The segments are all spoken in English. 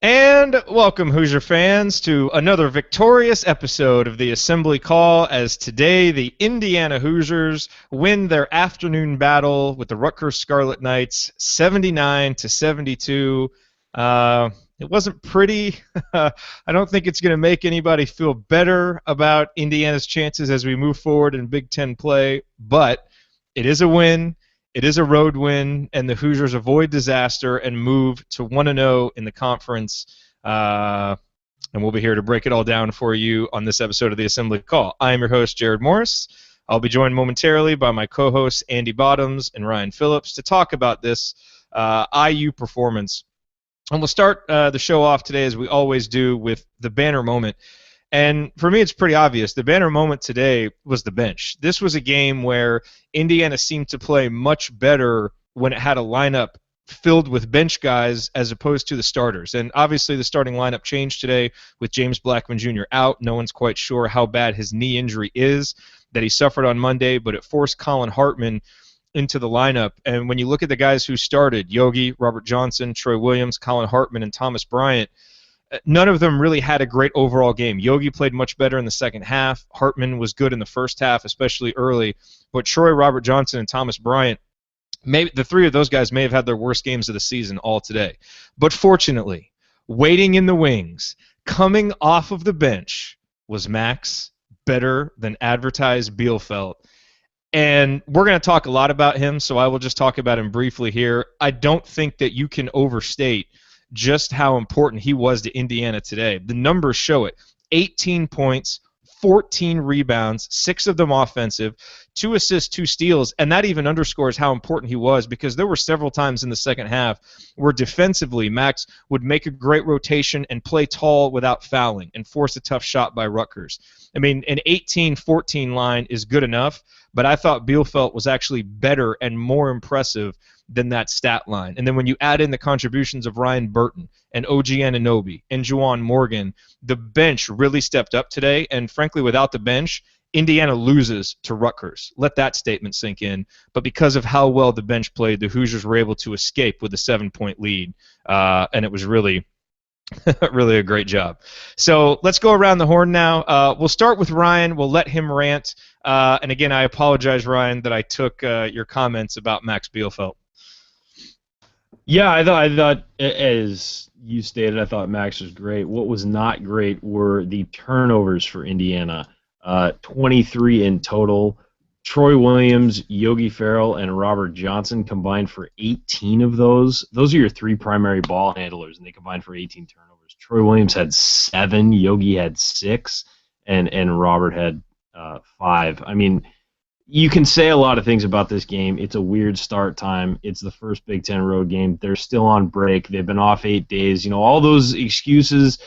And welcome, Hoosier fans, to another victorious episode of the Assembly Call, as today the Indiana Hoosiers win their afternoon battle with the Rutgers Scarlet Knights 79-72. It wasn't pretty. I don't think it's going to make anybody feel better about Indiana's chances as we move forward in Big Ten play, but it is a win. It is a road win, and the Hoosiers avoid disaster and move to 1-0 in the conference. And we'll be here to break it all down for you on this episode of the Assembly Call. I am your host, Jared Morris. I'll be joined momentarily by my co-hosts, Andy Bottoms and Ryan Phillips, to talk about this IU performance. And we'll start the show off today, as we always do, with the banner moment. And for me, it's pretty obvious. The banner moment today was the bench. This was a game where Indiana seemed to play much better when it had a lineup filled with bench guys as opposed to the starters. And obviously the starting lineup changed today with James Blackman Jr. out. No one's quite sure how bad his knee injury is that he suffered on Monday, but it forced Colin Hartman into the lineup. And when you look at the guys who started, Yogi, Robert Johnson, Troy Williams, Colin Hartman, and Thomas Bryant, none of them really had a great overall game. Yogi played much better in the second half. Hartman was good in the first half, especially early. But Troy, Robert Johnson, and Thomas Bryant, the three of those guys may have had their worst games of the season all today. But fortunately, waiting in the wings, coming off of the bench, was Max better than advertised Bielfeldt. And we're going to talk a lot about him, so I will just talk about him briefly here. I don't think that you can overstate just how important he was to Indiana today. The numbers show it. 18 points, 14 rebounds, 6 of them offensive, 2 assists, 2 steals, and that even underscores how important he was, because there were several times in the second half where defensively Max would make a great rotation and play tall without fouling and force a tough shot by Rutgers. I mean, an 18-14 line is good enough, but I thought Bielfeldt was actually better and more impressive than that stat line. And then when you add in the contributions of Ryan Burton and OG Anunoby and Juwan Morgan, the bench really stepped up today. And frankly, without the bench, Indiana loses to Rutgers. Let that statement sink in. But because of how well the bench played, the Hoosiers were able to escape with a 7-point lead. And it was really really a great job. So let's go around the horn now. We'll start with Ryan. We'll let him rant. And again, I apologize, Ryan, that I took your comments about Max Bielfeldt. Yeah, I thought, as you stated, I thought Max was great. What was not great were the turnovers for Indiana. 23 in total. Troy Williams, Yogi Ferrell, and Robert Johnson combined for 18 of those. Those are your 3 primary ball handlers, and they combined for 18 turnovers. Troy Williams had 7, Yogi had 6, and Robert had 5. I mean, you can say a lot of things about this game. It's a weird start time. It's the first Big Ten road game. They're still on break. They've been off 8 days. You know, all those excuses.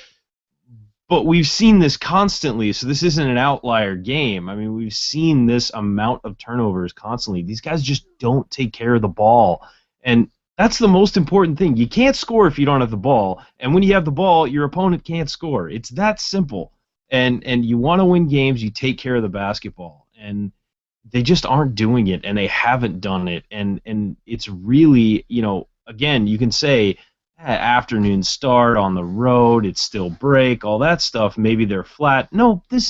But we've seen this constantly, so this isn't an outlier game. I mean, we've seen this amount of turnovers constantly. These guys just don't take care of the ball. And that's the most important thing. You can't score if you don't have the ball. And when you have the ball, your opponent can't score. It's that simple. And you want to win games, you take care of the basketball. And they just aren't doing it, and they haven't done it. And it's really, you know, again, you can say, afternoon start on the road, it's still break, all that stuff. Maybe they're flat. No, this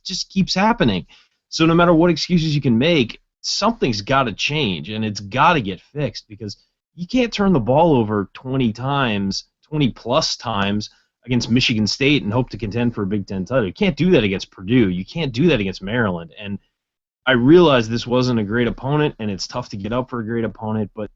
just keeps happening. So no matter what excuses you can make, something's got to change, and it's got to get fixed, because you can't turn the ball over 20 plus times against Michigan State and hope to contend for a Big Ten title. You can't do that against Purdue. You can't do that against Maryland. And I realize this wasn't a great opponent, and it's tough to get up for a great opponent, but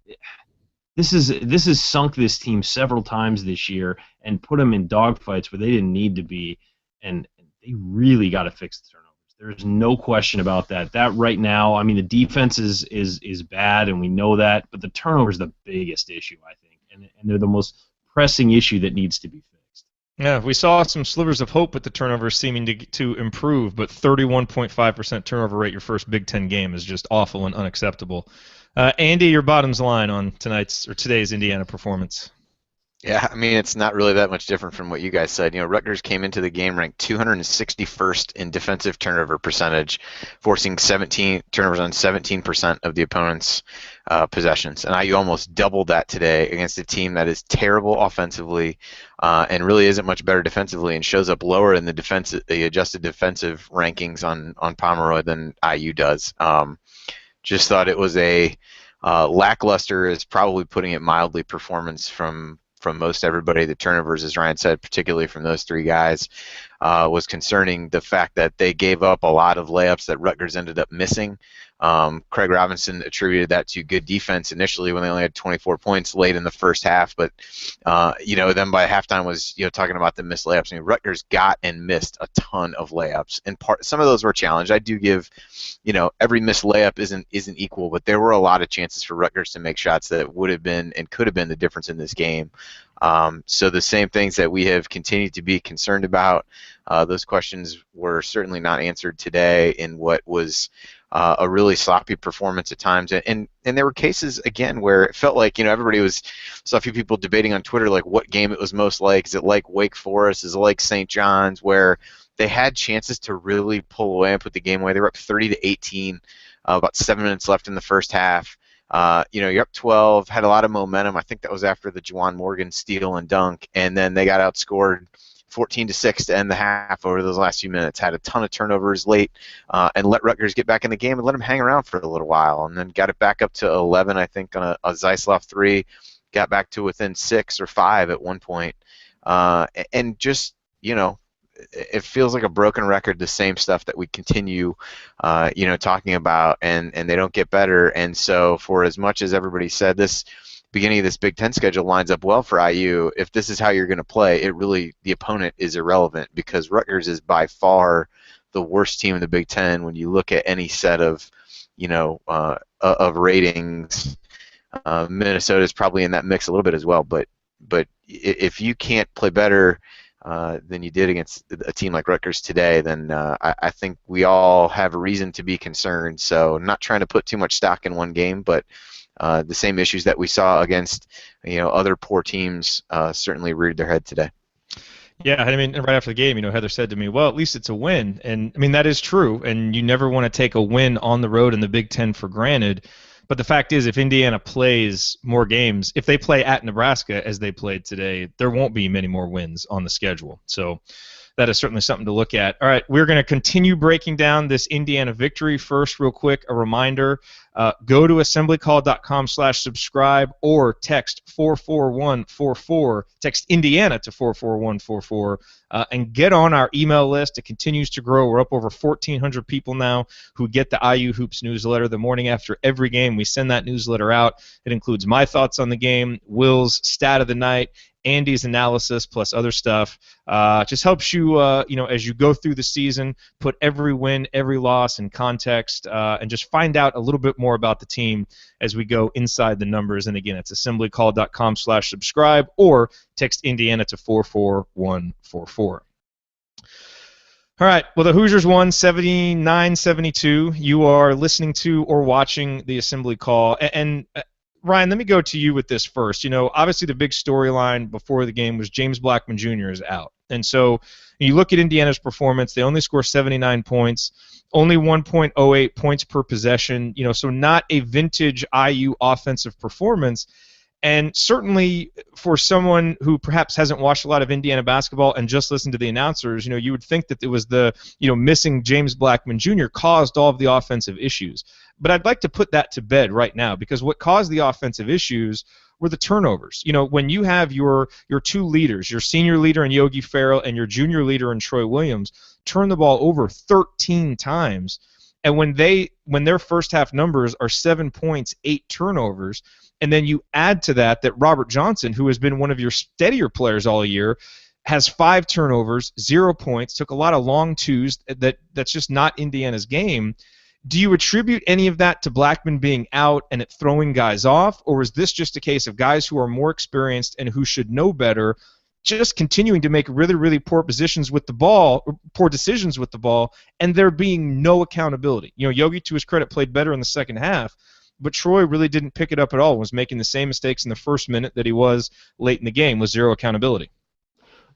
this has sunk this team several times this year and put them in dogfights where they didn't need to be, and they really got to fix the turnovers. There's no question about that. That right now, I mean, the defense is bad, and we know that, but the turnover is the biggest issue, I think, and they're the most pressing issue that needs to be fixed. Yeah, we saw some slivers of hope with the turnovers seeming to improve, but 31.5% turnover rate your first Big Ten game is just awful and unacceptable. Andy, your bottom's line on today's Indiana performance. Yeah, I mean, it's not really that much different from what you guys said. Rutgers came into the game ranked 261st in defensive turnover percentage, forcing 17 turnovers on 17% of the opponent's possessions. And IU almost doubled that today against a team that is terrible offensively and really isn't much better defensively and shows up lower in the adjusted defensive rankings on Pomeroy than IU does. Just thought it was a lackluster, is probably putting it mildly, performance from most everybody. The turnovers, as Ryan said, particularly from those three guys, was concerning. The fact that they gave up a lot of layups that Rutgers ended up missing. Craig Robinson attributed that to good defense initially when they only had 24 points late in the first half, but then by halftime was talking about the missed layups. I mean, Rutgers got and missed a ton of layups, and some of those were challenged. I do give, every missed layup isn't equal, but there were a lot of chances for Rutgers to make shots that would have been and could have been the difference in this game. So the same things that we have continued to be concerned about, those questions were certainly not answered today in what was a really sloppy performance at times. And there were cases, again, where it felt like, everybody saw a few people debating on Twitter, like what game it was most like. Is it like Wake Forest? Is it like St. John's, where they had chances to really pull away and put the game away? They were up 30-18, about 7 minutes left in the first half. You're up 12, had a lot of momentum. I think that was after the Juwan Morgan steal and dunk, and then they got outscored 14-6 to end the half over those last few minutes. Had a ton of turnovers late, and let Rutgers get back in the game and let them hang around for a little while, and then got it back up to 11, I think, on a Zeislov 3. Got back to within 6 or 5 at one point, and just it feels like a broken record, the same stuff that we continue, talking about, and they don't get better. And so, for as much as everybody said this beginning of this Big Ten schedule lines up well for IU, if this is how you're going to play, the opponent is irrelevant, because Rutgers is by far the worst team in the Big Ten when you look at any set of, of ratings. Minnesota is probably in that mix a little bit as well, but if you can't play better than you did against a team like Rutgers today, then I think we all have a reason to be concerned. So not trying to put too much stock in one game, but the same issues that we saw against other poor teams certainly reared their head today. Yeah, I mean, right after the game, Heather said to me, well, at least it's a win. And, I mean, that is true, and you never want to take a win on the road in the Big Ten for granted. But the fact is, if Indiana plays more games, if they play at Nebraska as they played today, there won't be many more wins on the schedule. So that is certainly something to look at. All right, we're going to continue breaking down this Indiana victory. First, real quick, a reminder, go to assemblycall.com/subscribe or text 44144, text Indiana to 44144, and get on our email list. It continues to grow. We're up over 1,400 people now who get the IU Hoops newsletter the morning after every game. We send that newsletter out. It includes my thoughts on the game, Will's stat of the night, Andy's analysis, plus other stuff. Just helps you, as you go through the season, put every win, every loss in context, and just find out a little bit more about the team as we go inside the numbers. And again, it's assemblycall.com/subscribe or text Indiana to 44144. All right, well, the Hoosiers won 79-72. You are listening to or watching the Assembly Call. And Ryan, let me go to you with this first. Obviously the big storyline before the game was James Blackman Jr. is out. And so you look at Indiana's performance, they only score 79 points, only 1.08 points per possession, so not a vintage IU offensive performance. And certainly for someone who perhaps hasn't watched a lot of Indiana basketball and just listened to the announcers, you would think that it was the, missing James Blackman Jr. caused all of the offensive issues. But I'd like to put that to bed right now, because what caused the offensive issues were the turnovers. When you have your two leaders, your senior leader in Yogi Ferrell and your junior leader in Troy Williams, turn the ball over 13 times, and when their first half numbers are 7 points, 8 turnovers, and then you add to that Robert Johnson, who has been one of your steadier players all year, has 5 turnovers, 0 points, took a lot of long twos. That's just not Indiana's game. Do you attribute any of that to Blackman being out and it throwing guys off, or is this just a case of guys who are more experienced and who should know better just continuing to make really, really poor decisions with the ball, and there being no accountability? Yogi, to his credit, played better in the second half, but Troy really didn't pick it up at all, was making the same mistakes in the first minute that he was late in the game with zero accountability.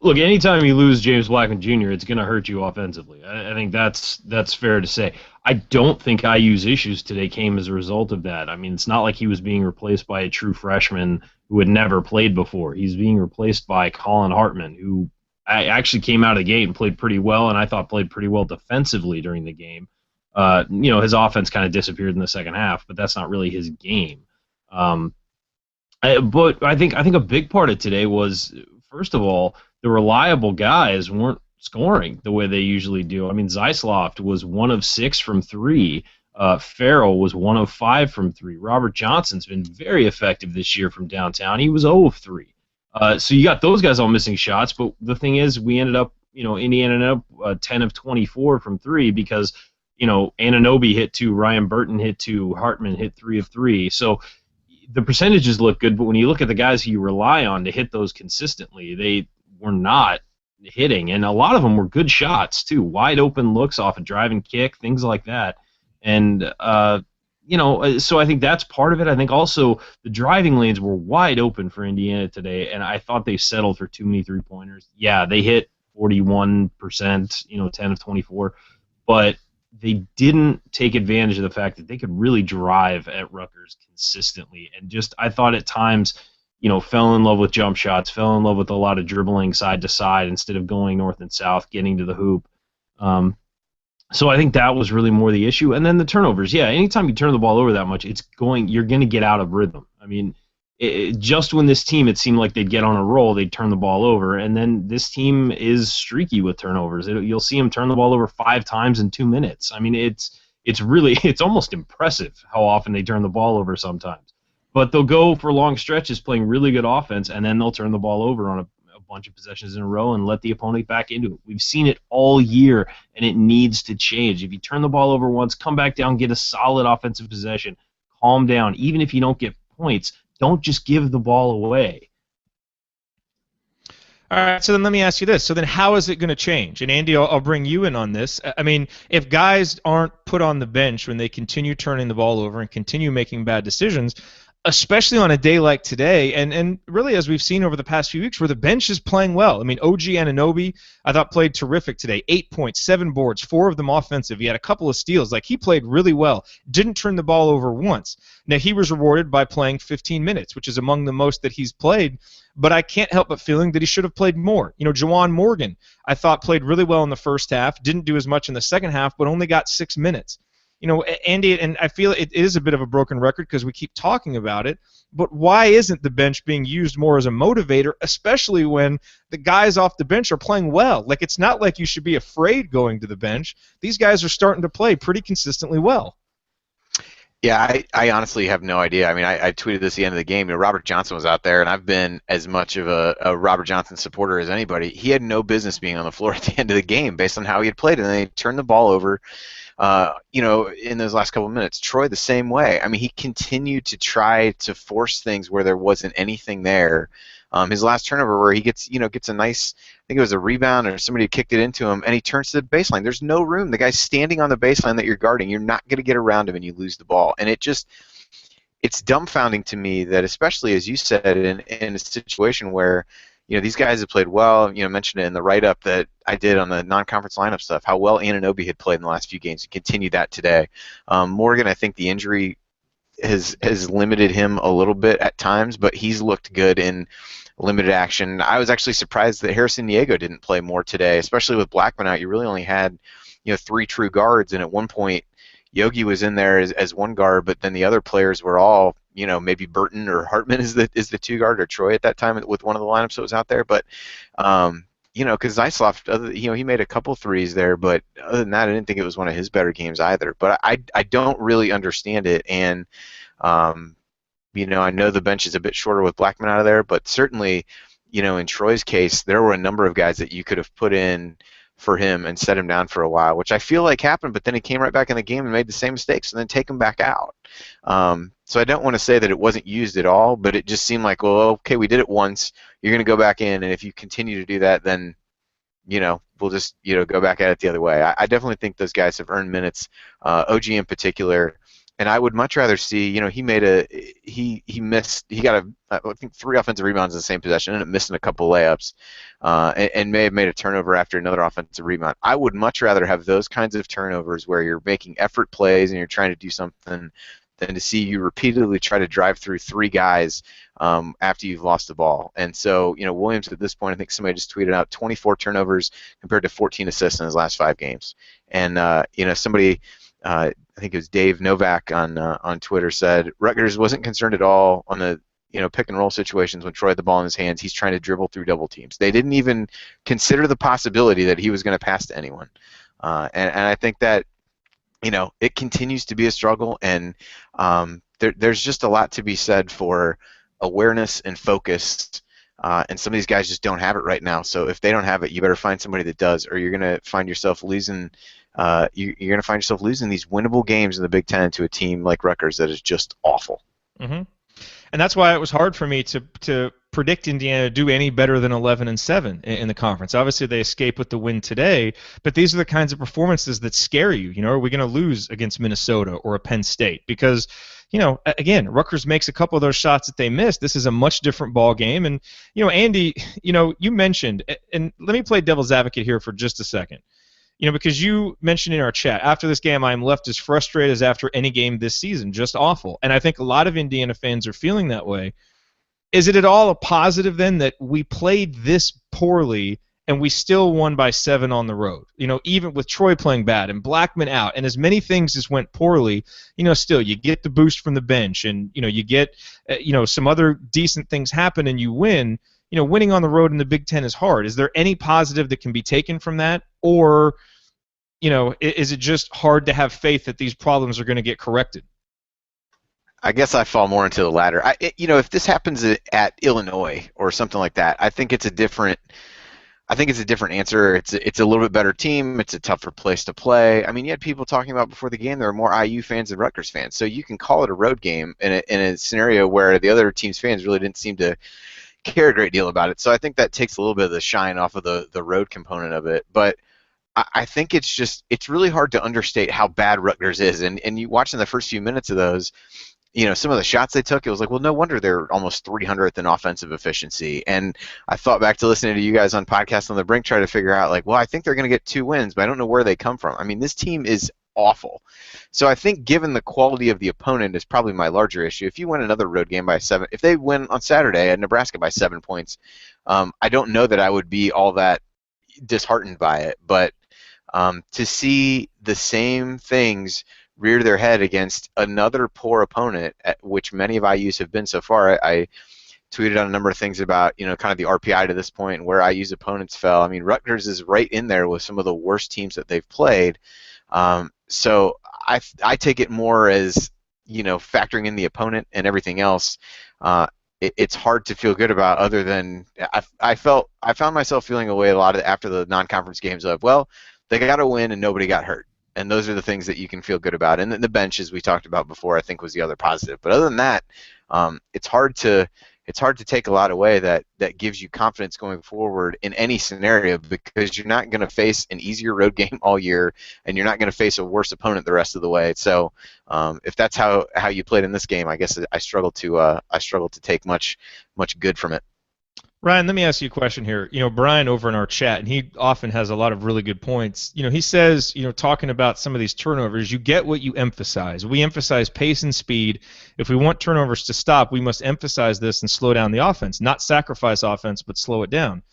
Look, anytime you lose James Blackman Jr., it's going to hurt you offensively. I think that's fair to say. I don't think IU's issues today came as a result of that. I mean, it's not like he was being replaced by a true freshman who had never played before. He's being replaced by Colin Hartman, who actually came out of the gate and played pretty well, and I thought played pretty well defensively during the game. His offense kind of disappeared in the second half, but that's not really his game. But I think a big part of today was, first of all, the reliable guys weren't scoring the way they usually do. I mean, Zeisloft was 1 of 6 from 3. Farrell was 1 of 5 from 3. Robert Johnson's been very effective this year from downtown. He was 0 of 3. So you got those guys all missing shots, but the thing is, we ended up, Indiana ended up 10 of 24 from 3 because, Anunoby hit 2, Ryan Burton hit 2, Hartman hit 3 of 3. So the percentages look good, but when you look at the guys who you rely on to hit those consistently, they were not hitting, and a lot of them were good shots too, wide open looks off a driving kick, things like that. And so I think that's part of it. I think also the driving lanes were wide open for Indiana today, and I thought they settled for too many 3-pointers. Yeah, they hit 41%, 10 of 24, but they didn't take advantage of the fact that they could really drive at Rutgers consistently, and just I thought at times fell in love with jump shots, fell in love with a lot of dribbling side to side instead of going north and south, getting to the hoop. So I think that was really more the issue. And then the turnovers. Yeah, anytime you turn the ball over that much, you're going to get out of rhythm. I mean, just when this team, it seemed like they'd get on a roll, they'd turn the ball over. And then this team is streaky with turnovers. You'll see them turn the ball over 5 times in 2 minutes. I mean, it's almost impressive how often they turn the ball over sometimes. But they'll go for long stretches playing really good offense, and then they'll turn the ball over on a bunch of possessions in a row and let the opponent back into it. We've seen it all year, and it needs to change. If you turn the ball over once, come back down, get a solid offensive possession, calm down. Even if you don't get points, don't just give the ball away. All right, so then let me ask you this. So then how is it going to change? And Andy, I'll bring you in on this. I mean, if guys aren't put on the bench when they continue turning the ball over and continue making bad decisions, especially on a day like today, and really as we've seen over the past few weeks where the bench is playing well. I mean, OG Anunoby, I thought played terrific today. 8 points, 7 boards, 4 of them offensive. He had a couple of steals. Like, he played really well. Didn't turn the ball over once. Now, he was rewarded by playing 15 minutes, which is among the most that he's played, but I can't help but feeling that he should have played more. Juwan Morgan, I thought played really well in the first half, didn't do as much in the second half, but only got 6 minutes. Andy, and I feel it is a bit of a broken record because we keep talking about it, but why isn't the bench being used more as a motivator, especially when the guys off the bench are playing well? Like, it's not like you should be afraid going to the bench. These guys are starting to play pretty consistently well. Yeah, I honestly have no idea. I mean, I tweeted this at the end of the game. Robert Johnson was out there, and I've been as much of a Robert Johnson supporter as anybody. He had no business being on the floor at the end of the game based on how he had played, and they turned the ball over. In those last couple of minutes. Troy the same way. I mean, he continued to try to force things where there wasn't anything there. His last turnover where he gets a nice, I think it was a rebound or somebody kicked it into him, and he turns to the baseline. There's no room. The guy's standing on the baseline that you're guarding. You're not going to get around him and you lose the ball. And it's dumbfounding to me that, especially as you said, in a situation where these guys have played well. Mentioned it in the write-up that I did on the non-conference lineup stuff, how well Anunoby had played in the last few games, and continued that today. Morgan, I think the injury has limited him a little bit at times, but he's looked good in limited action. I was actually surprised that Harrison Diego didn't play more today, especially with Blackman out. You really only had 3 true guards, and at one point Yogi was in there as one guard, but then the other players were all maybe Burton or Hartman is the 2 guard, or Troy at that time with one of the lineups that was out there. But because Zeisloft, he made a couple threes there, but other than that, I didn't think it was one of his better games either. But I don't really understand it, and I know the bench is a bit shorter with Blackman out of there, but certainly, in Troy's case, there were a number of guys that you could have put in for him and set him down for a while, which I feel like happened, but then he came right back in the game and made the same mistakes and then take him back out. So I don't want to say that it wasn't used at all, but it just seemed like, well, okay, we did it once, you're going to go back in, and if you continue to do that, then, we'll just, go back at it the other way. I definitely think those guys have earned minutes, OG in particular. And I would much rather see, he got I think 3 offensive rebounds in the same possession, ended up missing a couple layups, and may have made a turnover after another offensive rebound. I would much rather have those kinds of turnovers where you're making effort plays and you're trying to do something than to see you repeatedly try to drive through 3 guys after you've lost the ball. And so, Williams at this point, I think somebody just tweeted out 24 turnovers compared to 14 assists in his last 5 games. And somebody. I think it was Dave Novak on Twitter said Rutgers wasn't concerned at all on the pick and roll situations when Troy had the ball in his hands. He's trying to dribble through double teams. They didn't even consider the possibility that he was going to pass to anyone. And I think that it continues to be a struggle, and there's just a lot to be said for awareness and focus. And some of these guys just don't have it right now. So if they don't have it, you better find somebody that does, or you're going to find yourself losing. You're going to find yourself losing these winnable games in the Big Ten to a team like Rutgers that is just awful. Mm-hmm. And that's why it was hard for me to predict Indiana to do any better than 11-7 in the conference. Obviously, they escaped with the win today, but these are the kinds of performances that scare you. Are we going to lose against Minnesota or a Penn State? Because, again, Rutgers makes a couple of those shots that they missed. This is a much different ball game. And, Andy, you mentioned, and let me play devil's advocate here for just a second. Because you mentioned in our chat, after this game, I am left as frustrated as after any game this season, just awful. And I think a lot of Indiana fans are feeling that way. Is it at all a positive, then, that we played this poorly and we still won by 7 on the road? Even with Troy playing bad and Blackman out and as many things as went poorly, still you get the boost from the bench and, you get, some other decent things happen and you win. Winning on the road in the Big Ten is hard. Is there any positive that can be taken from that? Or, is it just hard to have faith that these problems are going to get corrected? I guess I fall more into the latter. If this happens at Illinois or something like that, I think it's a different answer. It's a little bit better team. It's a tougher place to play. I mean, you had people talking about before the game there were more IU fans than Rutgers fans. So you can call it a road game in a scenario where the other team's fans really didn't seem to care a great deal about it. So I think that takes a little bit of the shine off of the road component of it. But I think it's really hard to understate how bad Rutgers is. And you watching the first few minutes of those, some of the shots they took, it was like, well, no wonder they're almost 300th in offensive efficiency. And I thought back to listening to you guys on Podcast on the Brink, try to figure out, like, well, I think they're going to get 2 wins, but I don't know where they come from. I mean, this team is awful. So I think given the quality of the opponent is probably my larger issue. If you win another road game by 7, if they win on Saturday at Nebraska by 7 points, I don't know that I would be all that disheartened by it. But to see the same things rear their head against another poor opponent, which many of IU's have been so far. I tweeted out a number of things about, kind of the RPI to this point and where IU's opponents fell. I mean, Rutgers is right in there with some of the worst teams that they've played. So I take it more as, factoring in the opponent and everything else. It's hard to feel good about, other than I found myself feeling a way a lot after the non-conference games of, well, they got to win and nobody got hurt. And those are the things that you can feel good about. And then the bench, as we talked about before, I think was the other positive. But other than that, it's hard to take a lot away that gives you confidence going forward in any scenario, because you're not going to face an easier road game all year, and you're not going to face a worse opponent the rest of the way. So if that's how you played in this game, I guess I struggle to take much good from it. Ryan, let me ask you a question here. Brian over in our chat, and he often has a lot of really good points. He says, talking about some of these turnovers, you get what you emphasize. We emphasize pace and speed. If we want turnovers to stop, we must emphasize this and slow down the offense, not sacrifice offense, but slow it down.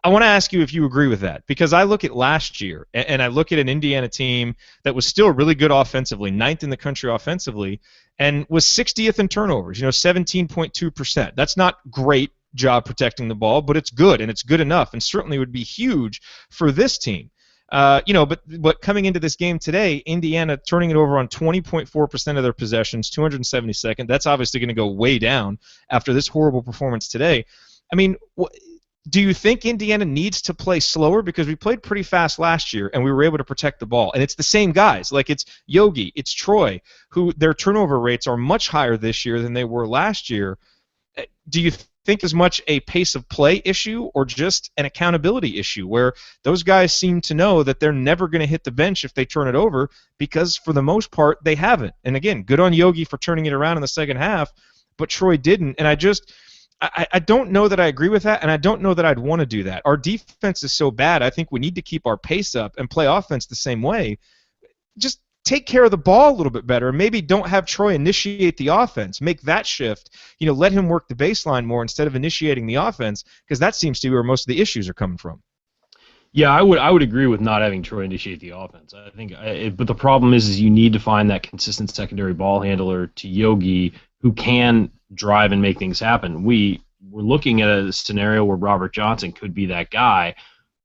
I want to ask you if you agree with that, because I look at last year, and I look at an Indiana team that was still really good offensively, 9th in the country offensively, and was 60th in turnovers, 17.2%. That's not great job protecting the ball, but it's good, and it's good enough, and certainly would be huge for this team. But coming into this game today, Indiana turning it over on 20.4% of their possessions, 272nd. That's obviously going to go way down after this horrible performance today. I mean, do you think Indiana needs to play slower? Because we played pretty fast last year, and we were able to protect the ball. And it's the same guys. Like, it's Yogi, it's Troy, who their turnover rates are much higher this year than they were last year. Do you think as much a pace of play issue or just an accountability issue where those guys seem to know that they're never going to hit the bench if they turn it over because for the most part they haven't. And again, good on Yogi for turning it around in the second half, but Troy didn't. And I don't know that I agree with that, and I don't know that I'd want to do that. Our defense is so bad, I think we need to keep our pace up and play offense the same way. Just take care of the ball a little bit better. Maybe don't have Troy initiate the offense. Make that shift. Let him work the baseline more instead of initiating the offense, because that seems to be where most of the issues are coming from. Yeah, I would agree with not having Troy initiate the offense. I think, but the problem is you need to find that consistent secondary ball handler to Yogi who can drive and make things happen. We're looking at a scenario where Robert Johnson could be that guy,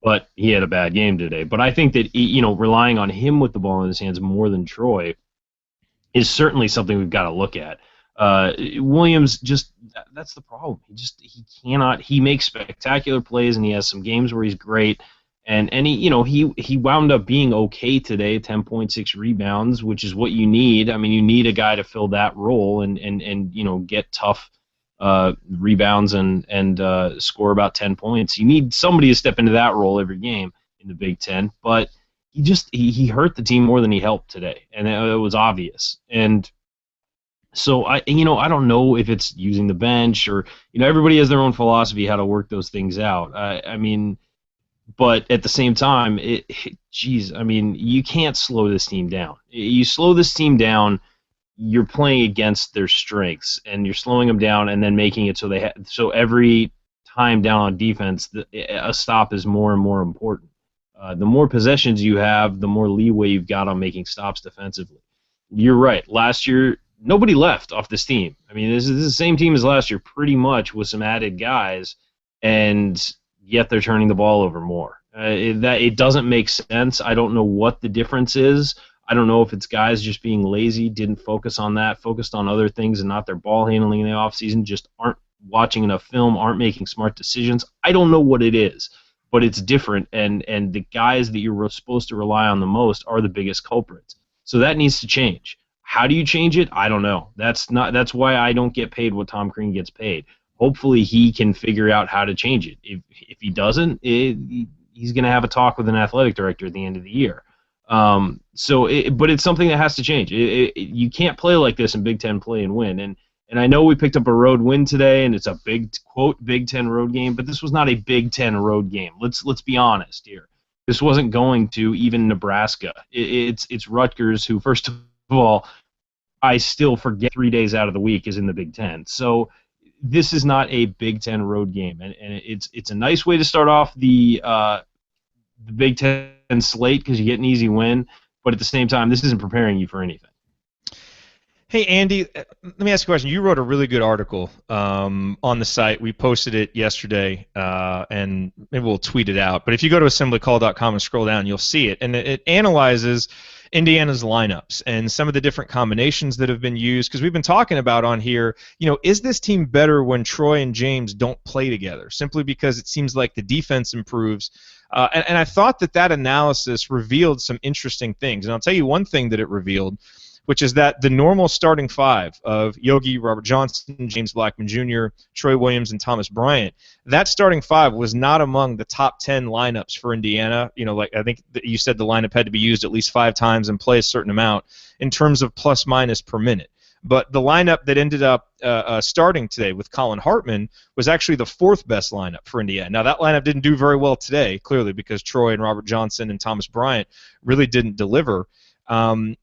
but he had a bad game today. But I think that relying on him with the ball in his hands more than Troy is certainly something we've got to look at. Williams that's the problem. He cannot. He makes spectacular plays and he has some games where he's great. And he wound up being okay today, 10.6 rebounds, which is what you need. I mean, you need a guy to fill that role and get tough rebounds and score about 10 points. You need somebody to step into that role every game in the Big Ten. But he hurt the team more than he helped today, and it was obvious. And so I don't know if it's using the bench or everybody has their own philosophy how to work those things out. But at the same time, you can't slow this team down. You slow this team down, you're playing against their strengths, and you're slowing them down and then making it so every time down on defense, a stop is more and more important. The more possessions you have, the more leeway you've got on making stops defensively. You're right. Last year, nobody left off this team. I mean, this is the same team as last year, pretty much, with some added guys, and yet they're turning the ball over more. It doesn't make sense. I don't know what the difference is. I don't know if it's guys just being lazy, didn't focus on that, focused on other things and not their ball handling in the offseason, just aren't watching enough film, aren't making smart decisions. I don't know what it is, but it's different, and the guys that you're supposed to rely on the most are the biggest culprits. So that needs to change. How do you change it? I don't know. That's why I don't get paid what Tom Crean gets paid. Hopefully he can figure out how to change it. If he doesn't, he's going to have a talk with an athletic director at the end of the year. But it's something that has to change. You can't play like this in Big Ten play and win. And I know we picked up a road win today, and it's a big, quote, Big Ten road game, but this was not a Big Ten road game. Let's be honest here. This wasn't going to even Nebraska. It's Rutgers, who, first of all, I still forget 3 days out of the week is in the Big Ten. So this is not a Big Ten road game, and it's a nice way to start off the Big Ten slate because you get an easy win, but at the same time, this isn't preparing you for anything. Hey, Andy, let me ask you a question. You wrote a really good article on the site. We posted it yesterday, and maybe we'll tweet it out. But if you go to assemblycall.com and scroll down, you'll see it. And it analyzes Indiana's lineups and some of the different combinations that have been used, because we've been talking about on here, is this team better when Troy and James don't play together, simply because it seems like the defense improves. And I thought that analysis revealed some interesting things. And I'll tell you one thing that it revealed, which is that the normal starting five of Yogi, Robert Johnson, James Blackman Jr., Troy Williams, and Thomas Bryant, that starting five was not among the top 10 lineups for Indiana. I think you said the lineup had to be used at least 5 times and play a certain amount in terms of plus minus per minute. But the lineup that ended up starting today with Colin Hartman was actually the 4th best lineup for Indiana. Now, that lineup didn't do very well today, clearly, because Troy and Robert Johnson and Thomas Bryant really didn't deliver. And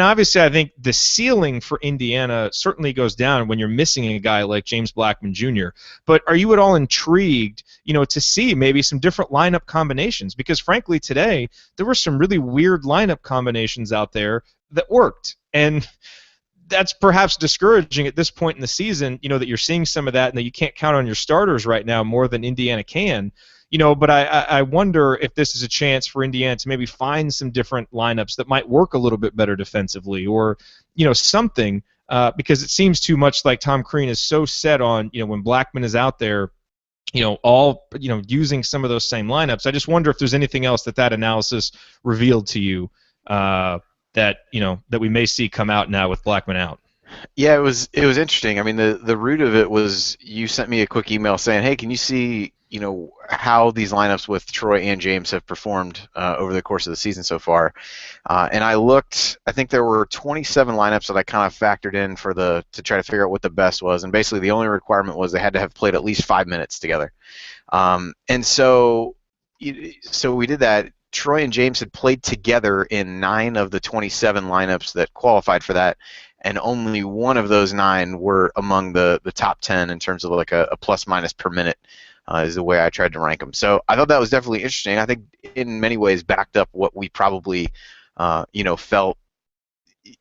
obviously I think the ceiling for Indiana certainly goes down when you're missing a guy like James Blackman Jr. But are you at all intrigued, to see maybe some different lineup combinations? Because frankly today there were some really weird lineup combinations out there that worked. And that's perhaps discouraging at this point in the season, that you're seeing some of that and that you can't count on your starters right now more than Indiana can. But I wonder if this is a chance for Indiana to maybe find some different lineups that might work a little bit better defensively, or something, because it seems too much like Tom Crean is so set on when Blackman is out there, using some of those same lineups. I just wonder if there's anything else that analysis revealed to you that we may see come out now with Blackman out. Yeah, it was interesting. I mean, the root of it was you sent me a quick email saying, "Hey, can you see, how these lineups with Troy and James have performed over the course of the season so far?" And I looked. I think there were 27 lineups that I kind of factored in to try to figure out what the best was. And basically, the only requirement was they had to have played at least 5 minutes together. And so we did that. Troy and James had played together in 9 of the 27 lineups that qualified for that, and only one of those 9 were among the top 10 in terms of like a plus minus per minute, is the way I tried to rank them. So I thought that was definitely interesting. I think in many ways backed up what we probably felt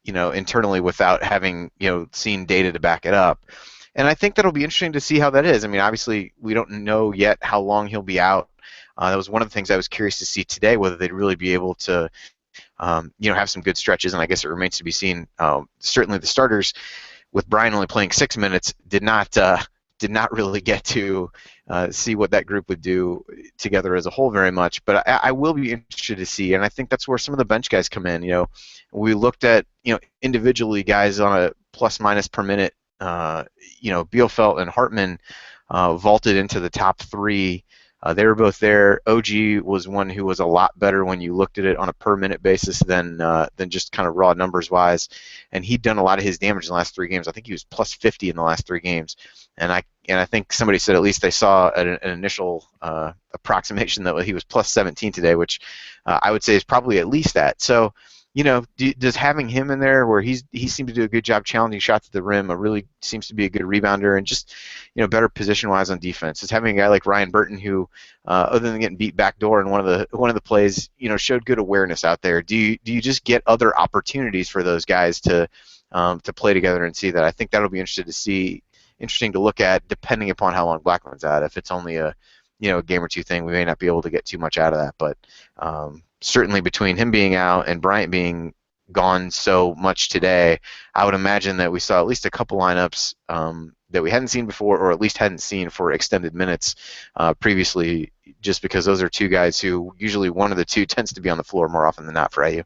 internally without having seen data to back it up. And I think that'll be interesting to see how that is. I mean, obviously we don't know yet how long he'll be out. That was one of the things I was curious to see today, whether they'd really be able to have some good stretches, and I guess it remains to be seen. Certainly the starters, with Bryant only playing 6 minutes, did not really get to see what that group would do together as a whole very much. But I will be interested to see, and I think that's where some of the bench guys come in. We looked at individually guys on a plus minus per minute. Bielfeldt and Hartman vaulted into the top 3. They were both there. OG was one who was a lot better when you looked at it on a per minute basis than just kind of raw numbers wise, and he'd done a lot of his damage in the last 3 games. I think he was plus 50 in the last 3 games, and I think somebody said at least they saw an initial approximation that he was plus 17 today, which I would say is probably at least that. So. Does having him in there where he seemed to do a good job challenging shots at the rim, really seems to be a good rebounder, and just better position-wise on defense. Is having a guy like Ryan Burton who, other than getting beat backdoor in one of the plays, showed good awareness out there. Do you just get other opportunities for those guys to play together and see that? I think that'll be interesting to look at, depending upon how long Blackman's out. If it's only a game or 2 thing, we may not be able to get too much out of that, but. Certainly between him being out and Bryant being gone so much today, I would imagine that we saw at least a couple lineups that we hadn't seen before, or at least hadn't seen for extended minutes previously, just because those are 2 guys who usually one of the 2 tends to be on the floor more often than not for IU.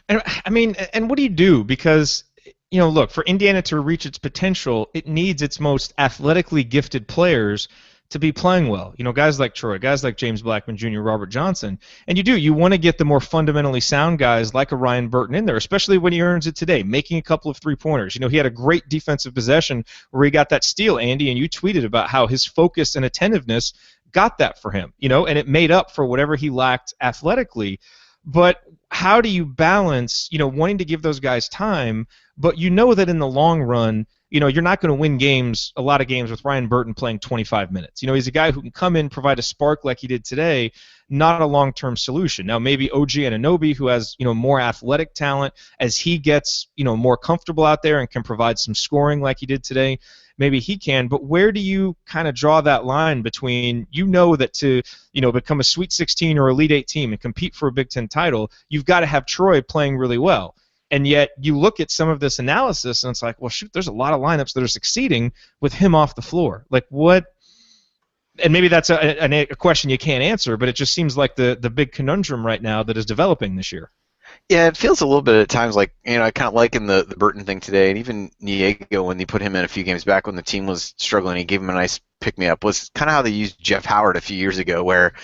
And I mean, and what do you do? Because look, for Indiana to reach its potential, it needs its most athletically gifted players to be playing well. Guys like Troy, guys like James Blackman Jr., Robert Johnson. And you want to get the more fundamentally sound guys like a Ryan Burton in there, especially when he earns it today, making a couple of 3-pointers. He had a great defensive possession where he got that steal, Andy, and you tweeted about how his focus and attentiveness got that for him, and it made up for whatever he lacked athletically. But how do you balance, wanting to give those guys time, but that in the long run, you're not going to win a lot of games with Ryan Burton playing 25 minutes. He's a guy who can come in, provide a spark like he did today, not a long-term solution. Now, maybe OG Anunoby, who has, more athletic talent, as he gets, more comfortable out there and can provide some scoring like he did today, maybe he can. But where do you kind of draw that line between, that to, become a Sweet 16 or Elite 8 team and compete for a Big Ten title, you've got to have Troy playing really well. And yet you look at some of this analysis and it's like, well, shoot, there's a lot of lineups that are succeeding with him off the floor. Like what? And maybe that's a question you can't answer, but it just seems like the big conundrum right now that is developing this year. Yeah, it feels a little bit at times like, I kind of liken the Burton thing today, and even Niego, when they put him in a few games back when the team was struggling, he gave him a nice pick-me-up, was kind of how they used Jeff Howard a few years ago, where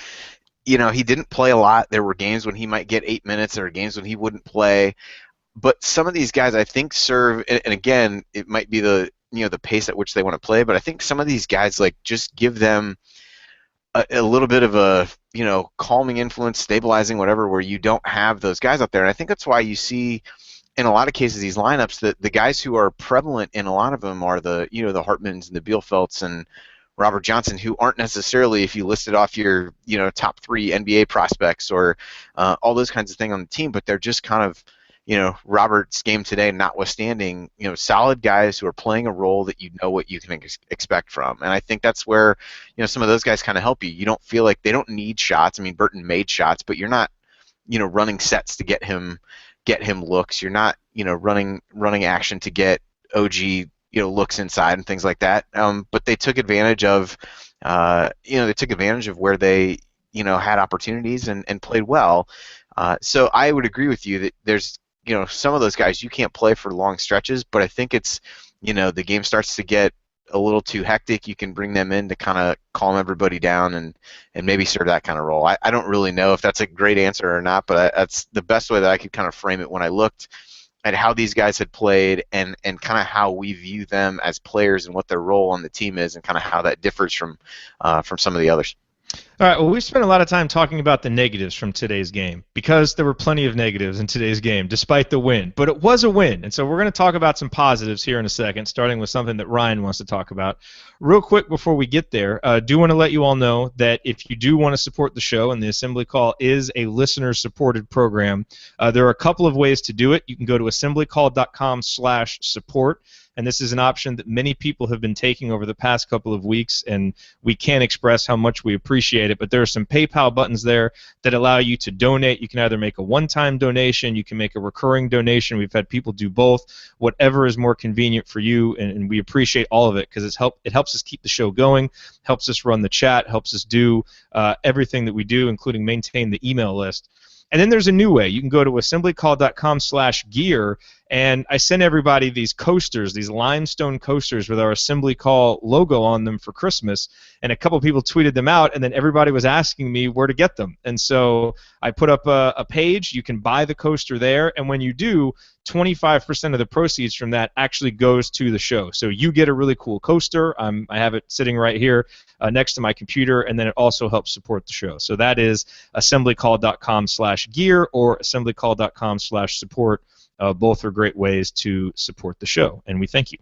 he didn't play a lot. There were games when he might get 8 minutes, there were games when he wouldn't play. But some of these guys, I think, serve, and again, it might be the pace at which they want to play, but I think some of these guys, like, just give them a little bit of a calming influence, stabilizing, whatever, where you don't have those guys out there. And I think that's why you see in a lot of cases these lineups that the guys who are prevalent in a lot of them are the the Hartmans and the Bielfeldts and Robert Johnson, who aren't necessarily, if you listed off your top 3 NBA prospects or all those kinds of things on the team, but they're just kind of Robert's game today notwithstanding, solid guys who are playing a role that what you can expect from. And I think that's where, some of those guys kind of help you. You don't feel like they don't need shots. I mean, Burton made shots, but you're not, running sets to get him looks. You're not, running action to get OG, looks inside and things like that. But they took advantage of, where they, had opportunities and played well. So I would agree with you that there's some of those guys you can't play for long stretches, but I think it's, the game starts to get a little too hectic. You can bring them in to kind of calm everybody down and maybe serve that kind of role. I don't really know if that's a great answer or not, but that's the best way that I could kind of frame it when I looked at how these guys had played and kind of how we view them as players and what their role on the team is and kind of how that differs from some of the others. All right, well, we've spent a lot of time talking about the negatives from today's game because there were plenty of negatives in today's game despite the win. But it was a win, and so we're going to talk about some positives here in a second, starting with something that Ryan wants to talk about. Real quick before we get there, do want to let you all know that if you do want to support the show, and the Assembly Call is a listener-supported program, there are a couple of ways to do it. You can go to assemblycall.com/support. And this is an option that many people have been taking over the past couple of weeks, and we can't express how much we appreciate it. But there are some PayPal buttons there that allow you to donate. You can either make a one-time donation, you can make a recurring donation. We've had people do both, whatever is more convenient for you, and we appreciate all of it because it helps us keep the show going, helps us run the chat, helps us do everything that we do, including maintain the email list. And then there's a new way. You can go to assemblycall.com/gear, and I sent everybody these coasters, these limestone coasters with our Assembly Call logo on them for Christmas, and a couple people tweeted them out, and then everybody was asking me where to get them. And so I put up a page. You can buy the coaster there, and when you do, 25% of the proceeds from that actually goes to the show. So you get a really cool coaster. I have it sitting right here next to my computer, and then it also helps support the show. So that is assemblycall.com/gear or assemblycall.com/support. Both are great ways to support the show, and we thank you.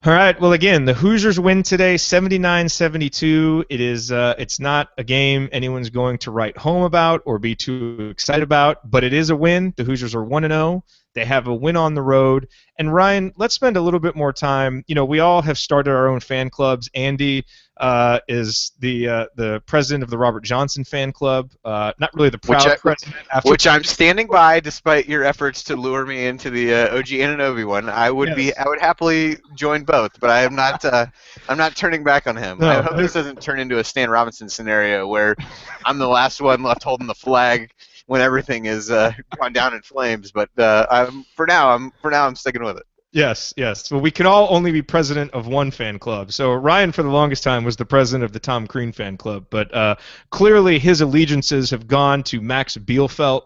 All right, well, again, the Hoosiers win today, 79-72. It's not a game anyone's going to write home about or be too excited about, but it is a win. The Hoosiers are 1-0. They have a win on the road. And, Ryan, let's spend a little bit more time. We all have started our own fan clubs. Andy is the president of the Robert Johnson fan club. Not really the proud president. Which I'm standing by, despite your efforts to lure me into the OG Anunoby one. I would happily join both, but I am not. I'm not turning back on him. No, I hope this doesn't turn into a Stan Robinson scenario where I'm the last one left holding the flag when everything is gone down in flames. But for now, I'm sticking with it. Yes. Well, we can all only be president of one fan club. So Ryan, for the longest time, was the president of the Tom Crean fan club. But clearly his allegiances have gone to Max Bielfeldt,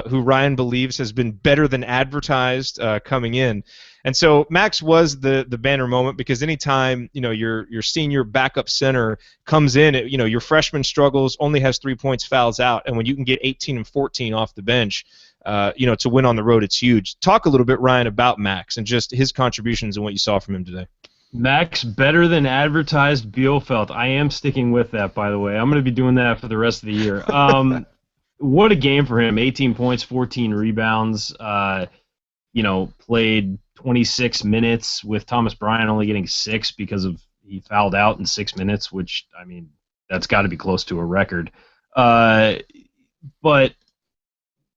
who Ryan believes has been better than advertised coming in. And so Max was the banner moment because anytime your senior backup center comes in, your freshman struggles, only has 3 points, fouls out, and when you can get 18 and 14 off the bench, to win on the road, it's huge. Talk a little bit, Ryan, about Max and just his contributions and what you saw from him today. Max better than advertised Bielfeldt. I am sticking with that, by the way. I'm going to be doing that for the rest of the year. What a game for him. 18 points, 14 rebounds. Played 26 minutes with Thomas Bryant only getting 6 because he fouled out in 6 minutes, which, that's got to be close to a record. But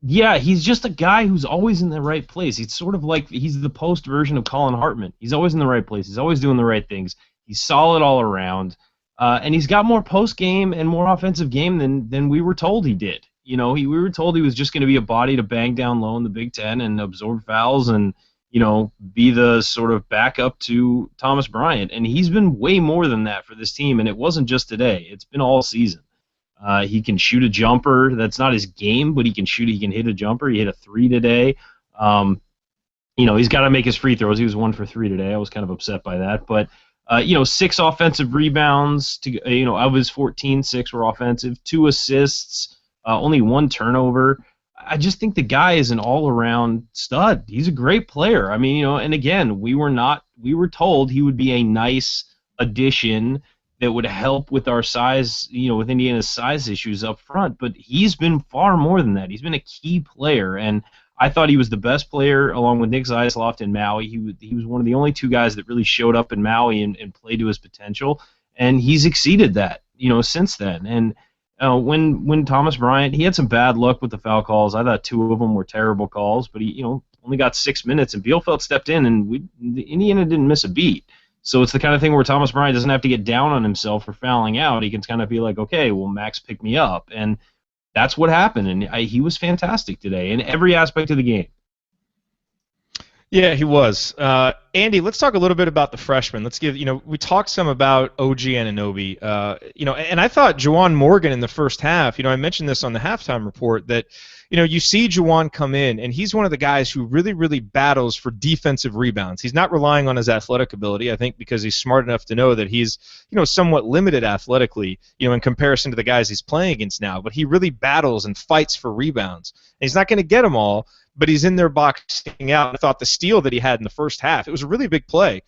yeah, he's just a guy who's always in the right place. It's sort of like he's the post version of Colin Hartman. He's always in the right place. He's always doing the right things. He's solid all around, and he's got more post game and more offensive game than we were told he did. We were told he was just going to be a body to bang down low in the Big Ten and absorb fouls and be the sort of backup to Thomas Bryant. And he's been way more than that for this team, and it wasn't just today. It's been all season. He can shoot a jumper. That's not his game, but he can shoot. He can hit a jumper. He hit a 3 today. He's got to make his free throws. He was 1 for 3 today. I was kind of upset by that. But, 6 offensive rebounds. Of his 14, 6 were offensive. 2 assists. Only 1 turnover. I just think the guy is an all-around stud. He's a great player. And again, we were told he would be a nice addition that would help with our size, with Indiana's size issues up front. But he's been far more than that. He's been a key player, and I thought he was the best player along with Nick Zeisloft in Maui. He was one of the only 2 guys that really showed up in Maui and played to his potential, and he's exceeded that, since then. And when Thomas Bryant, he had some bad luck with the foul calls. I thought 2 of them were terrible calls, but he only got 6 minutes, and Bielfeldt stepped in, and Indiana didn't miss a beat. So it's the kind of thing where Thomas Bryant doesn't have to get down on himself for fouling out. He can kind of be like, okay, well, Max picked me up. And that's what happened, and he was fantastic today in every aspect of the game. Yeah, he was. Andy, let's talk a little bit about the freshmen. Let's give, we talked some about OG Anunoby, and I thought Juwan Morgan in the first half, I mentioned this on the halftime report that, you see Juwan come in, and he's one of the guys who really, really battles for defensive rebounds. He's not relying on his athletic ability, I think, because he's smart enough to know that he's, somewhat limited athletically, in comparison to the guys he's playing against now, but he really battles and fights for rebounds. And he's not going to get them all, but he's in there boxing out. I thought the steal that he had in the first half, it was a really big play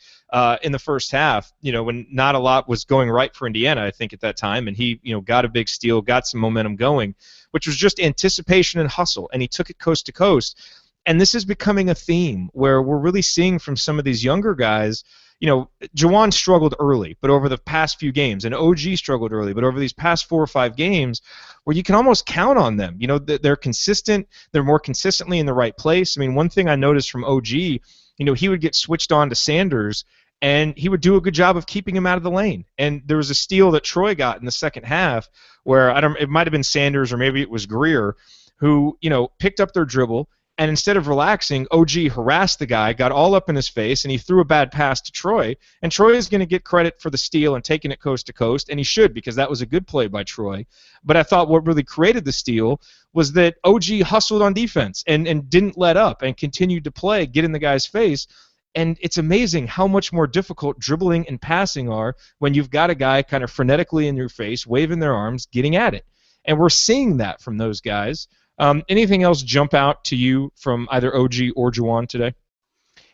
in the first half, when not a lot was going right for Indiana, I think, at that time, and he, got a big steal, got some momentum going, which was just anticipation and hustle, and he took it coast to coast. And this is becoming a theme where we're really seeing from some of these younger guys, Juwan struggled early, but over the past few games, and OG struggled early, but over these past 4 or 5 games, where you can almost count on them. They're consistent. They're more consistently in the right place. I mean, one thing I noticed from OG, he would get switched on to Sanders, and he would do a good job of keeping him out of the lane. And there was a steal that Troy got in the second half where it might have been Sanders or maybe it was Greer who, picked up their dribble, and instead of relaxing, OG harassed the guy, got all up in his face, and he threw a bad pass to Troy. And Troy is going to get credit for the steal and taking it coast to coast, and he should, because that was a good play by Troy. But I thought what really created the steal was that OG hustled on defense and didn't let up and continued to play, get in the guy's face. And it's amazing how much more difficult dribbling and passing are when you've got a guy kind of frenetically in your face, waving their arms, getting at it. And we're seeing that from those guys. Anything else jump out to you from either OG or Juwan today?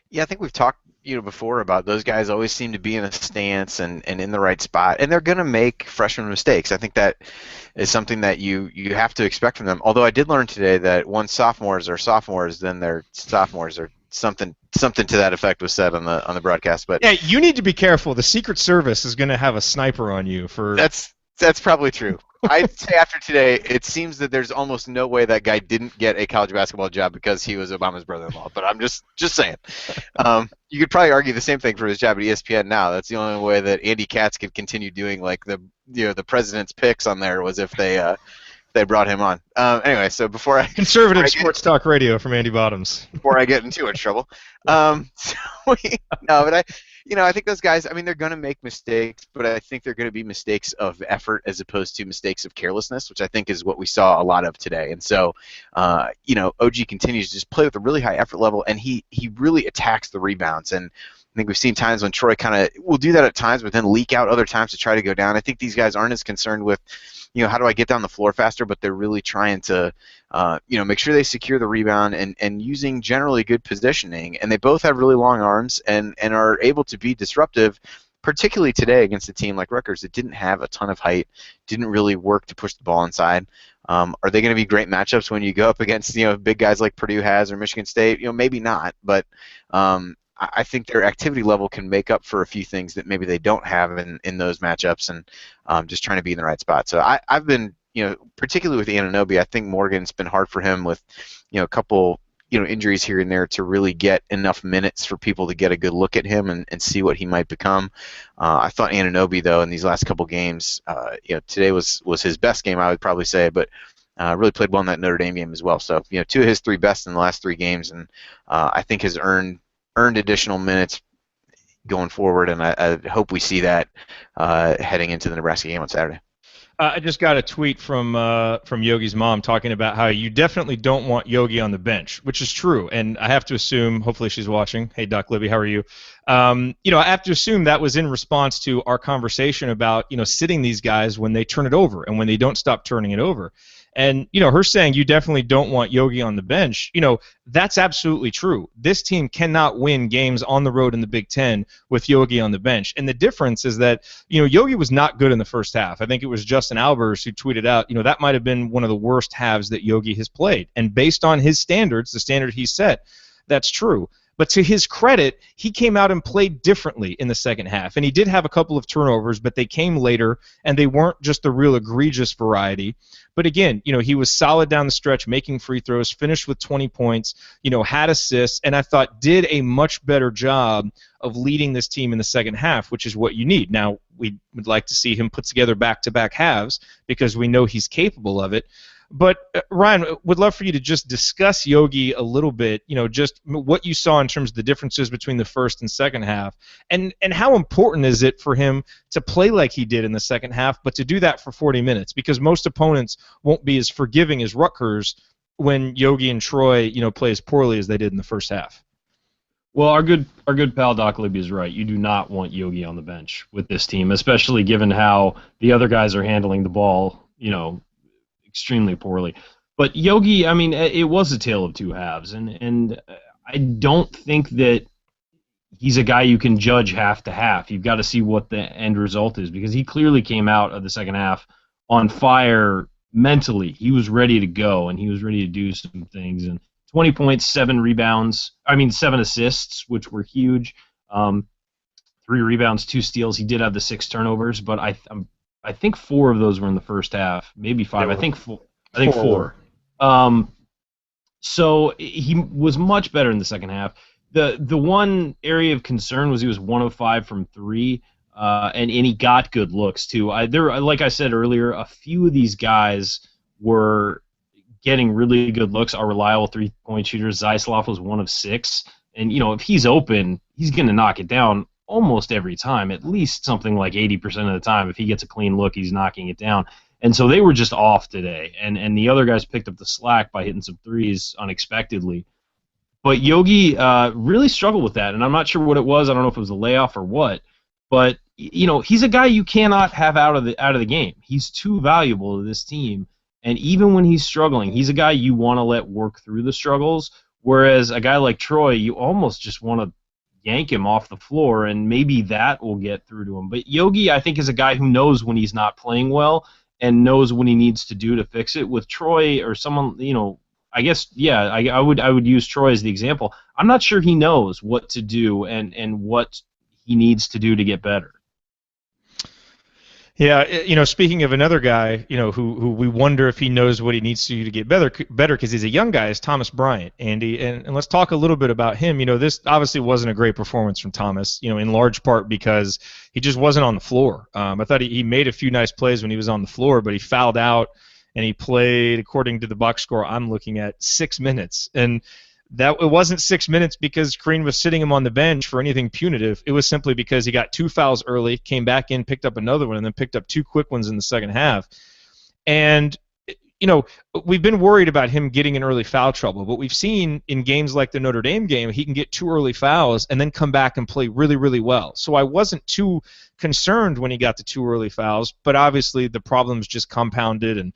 Yeah, I think we've talked before about those guys always seem to be in a stance and in the right spot, and they're going to make freshman mistakes. I think that is something that you have to expect from them. Although I did learn today that once sophomores are sophomores, then they're sophomores, or something to that effect was said on the broadcast. But yeah, you need to be careful. The Secret Service is going to have a sniper on you for. That's probably true. I'd say after today, it seems that there's almost no way that guy didn't get a college basketball job because he was Obama's brother-in-law. But I'm just saying. You could probably argue the same thing for his job at ESPN now. That's the only way that Andy Katz could continue doing like the president's picks on there was if they brought him on. Anyway, so before I conservative sports talk radio from Andy Bottoms. Before I get in too much trouble, I think those guys. I mean, they're going to make mistakes, but I think they're going to be mistakes of effort as opposed to mistakes of carelessness, which I think is what we saw a lot of today. And so, OG continues to just play with a really high effort level, and he really attacks the rebounds. And I think we've seen times when Troy kind of will do that at times, but then leak out other times to try to go down. I think these guys aren't as concerned with, how do I get down the floor faster, but they're really trying to, make sure they secure the rebound and using generally good positioning. And they both have really long arms and are able to be disruptive, particularly today against a team like Rutgers that didn't have a ton of height, didn't really work to push the ball inside. Are they going to be great matchups when you go up against, big guys like Purdue has or Michigan State? Maybe not, but I think their activity level can make up for a few things that maybe they don't have in those matchups, and just trying to be in the right spot. So I've been, particularly with Anunoby, I think Morgan's been hard for him with, a couple, injuries here and there to really get enough minutes for people to get a good look at him and see what he might become. I thought Anunoby, though, in these last couple games, today was his best game, I would probably say, but really played well in that Notre Dame game as well. So, 2 of his 3 best in the last 3 games, and I think has earned additional minutes going forward, and I hope we see that heading into the Nebraska game on Saturday. I just got a tweet from Yogi's mom talking about how you definitely don't want Yogi on the bench, which is true, and I have to assume, hopefully she's watching. Hey, Doc Libby, how are you? I have to assume that was in response to our conversation about sitting these guys when they turn it over and when they don't stop turning it over. And, her saying you definitely don't want Yogi on the bench, that's absolutely true. This team cannot win games on the road in the Big Ten with Yogi on the bench. And the difference is that, Yogi was not good in the first half. I think it was Justin Albers who tweeted out, that might have been one of the worst halves that Yogi has played. And based on his standards, the standard he set, that's true. But to his credit, he came out and played differently in the second half. And he did have a couple of turnovers, but they came later, and they weren't just the real egregious variety. But again, he was solid down the stretch, making free throws, finished with 20 points, had assists, and I thought did a much better job of leading this team in the second half, which is what you need. Now, we would like to see him put together back-to-back halves because we know he's capable of it. But Ryan, would love for you to just discuss Yogi a little bit. Just what you saw in terms of the differences between the first and second half, and how important is it for him to play like he did in the second half, but to do that for 40 minutes, because most opponents won't be as forgiving as Rutgers when Yogi and Troy, play as poorly as they did in the first half. Well, our good pal Doc Libby is right. You do not want Yogi on the bench with this team, especially given how the other guys are handling the ball, extremely poorly. But Yogi, I mean, it was a tale of two halves, and I don't think that he's a guy you can judge half to half. You've got to see what the end result is, because he clearly came out of the second half on fire mentally. He was ready to go, and he was ready to do some things. And 20 points, 7 assists, which were huge. 3 rebounds, 2 steals. He did have the 6 turnovers, but I think 4 of those were in the first half, maybe 5. I think 4. So he was much better in the second half. The one area of concern was he was 1 of 5 from 3, and he got good looks too. Like I said earlier, a few of these guys were getting really good looks, are reliable 3-point shooters. Zaislav was 1 of 6, and if he's open, he's going to knock it down almost every time, at least something like 80% of the time. If he gets a clean look, he's knocking it down. And so they were just off today, and the other guys picked up the slack by hitting some threes unexpectedly. But Yogi really struggled with that, and I'm not sure what it was. I don't know if it was a layoff or what, but he's a guy you cannot have out of the game. He's too valuable to this team. And even when he's struggling, he's a guy you want to let work through the struggles, whereas a guy like Troy, you almost just want to yank him off the floor, and maybe that will get through to him. But Yogi, I think, is a guy who knows when he's not playing well and knows what he needs to do to fix it. With Troy or someone, I guess, yeah, I would use Troy as the example. I'm not sure he knows what to do and what he needs to do to get better. Yeah, speaking of another guy, who we wonder if he knows what he needs to do to get better because he's a young guy, is Thomas Bryant, Andy. And let's talk a little bit about him. This obviously wasn't a great performance from Thomas, in large part because he just wasn't on the floor. I thought he made a few nice plays when he was on the floor, but he fouled out, and he played, according to the box score I'm looking at, 6 minutes. And that it wasn't 6 minutes because Crean was sitting him on the bench for anything punitive. It was simply because he got 2 fouls early, came back in, picked up another one, and then picked up 2 quick ones in the second half. And, we've been worried about him getting in early foul trouble, but we've seen in games like the Notre Dame game, he can get 2 early fouls and then come back and play really, really well. So I wasn't too concerned when he got the 2 early fouls, but obviously the problems just compounded, and,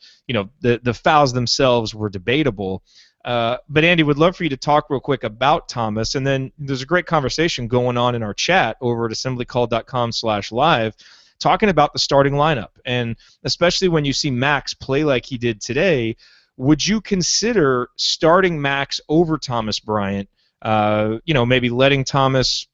the fouls themselves were debatable. But Andy, would love for you to talk real quick about Thomas, and then there's a great conversation going on in our chat over at assemblycall.com/live talking about the starting lineup, and especially when you see Max play like he did today, would you consider starting Max over Thomas Bryant? Maybe letting Thomas,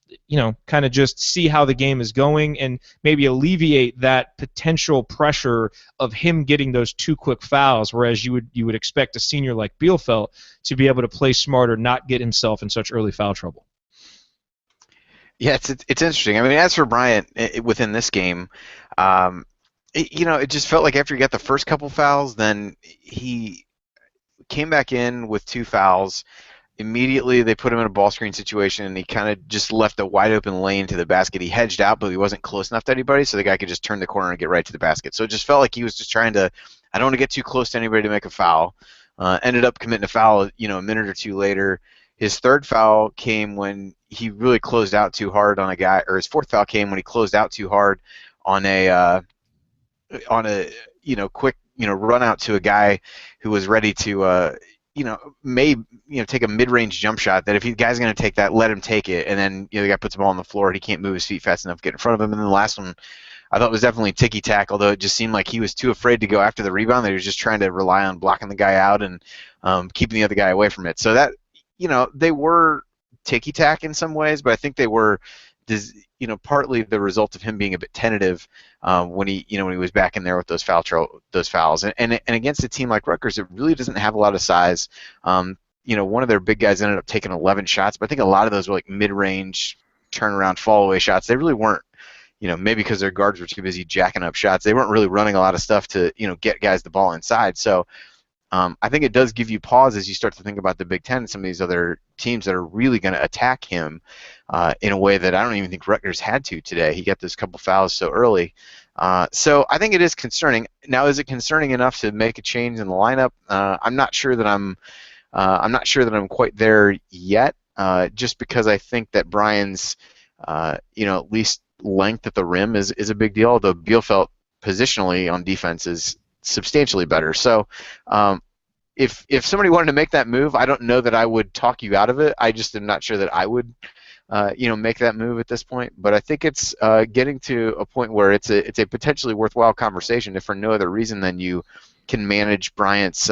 kind of just see how the game is going and maybe alleviate that potential pressure of him getting those 2 quick fouls, whereas you would expect a senior like Bielfeldt to be able to play smarter, not get himself in such early foul trouble. Yeah, it's interesting. I mean, as for Bryant within this game, it just felt like after he got the first couple fouls, then he came back in with 2 fouls. Immediately, they put him in a ball screen situation, and he kind of just left a wide open lane to the basket. He hedged out, but he wasn't close enough to anybody, so the guy could just turn the corner and get right to the basket. So it just felt like he was just trying to, I don't want to get too close to anybody to make a foul. Ended up committing a foul, a minute or 2 later. His 3rd foul came when he really closed out too hard on a guy, or his 4th foul came when he closed out too hard on a quick run out to a guy who was ready to take a mid-range jump shot. That if the guy's going to take that, let him take it, and then the guy puts the ball on the floor and he can't move his feet fast enough to get in front of him. And then the last one I thought was definitely ticky-tack, although it just seemed like he was too afraid to go after the rebound, that he was just trying to rely on blocking the guy out and keeping the other guy away from it. So that, they were ticky-tack in some ways, but I think they were, partly the result of him being a bit tentative when he was back in there with those fouls. And against a team like Rutgers, it really doesn't have a lot of size. One of their big guys ended up taking 11 shots, but I think a lot of those were like mid-range turnaround fall-away shots. They really weren't, maybe because their guards were too busy jacking up shots. They weren't really running a lot of stuff to, get guys the ball inside. So I think it does give you pause as you start to think about the Big Ten and some of these other teams that are really going to attack him in a way that I don't even think Rutgers had to today. He got those couple fouls so early. So I think it is concerning. Now, is it concerning enough to make a change in the lineup? I'm not sure that I'm quite there yet. Just because I think that Brian's, at least length at the rim is a big deal. Although Bielfeldt positionally on defense is substantially better. So, if somebody wanted to make that move, I don't know that I would talk you out of it. I just am not sure that I would, make that move at this point. But I think it's getting to a point where it's a potentially worthwhile conversation, if for no other reason than you can manage Bryant's.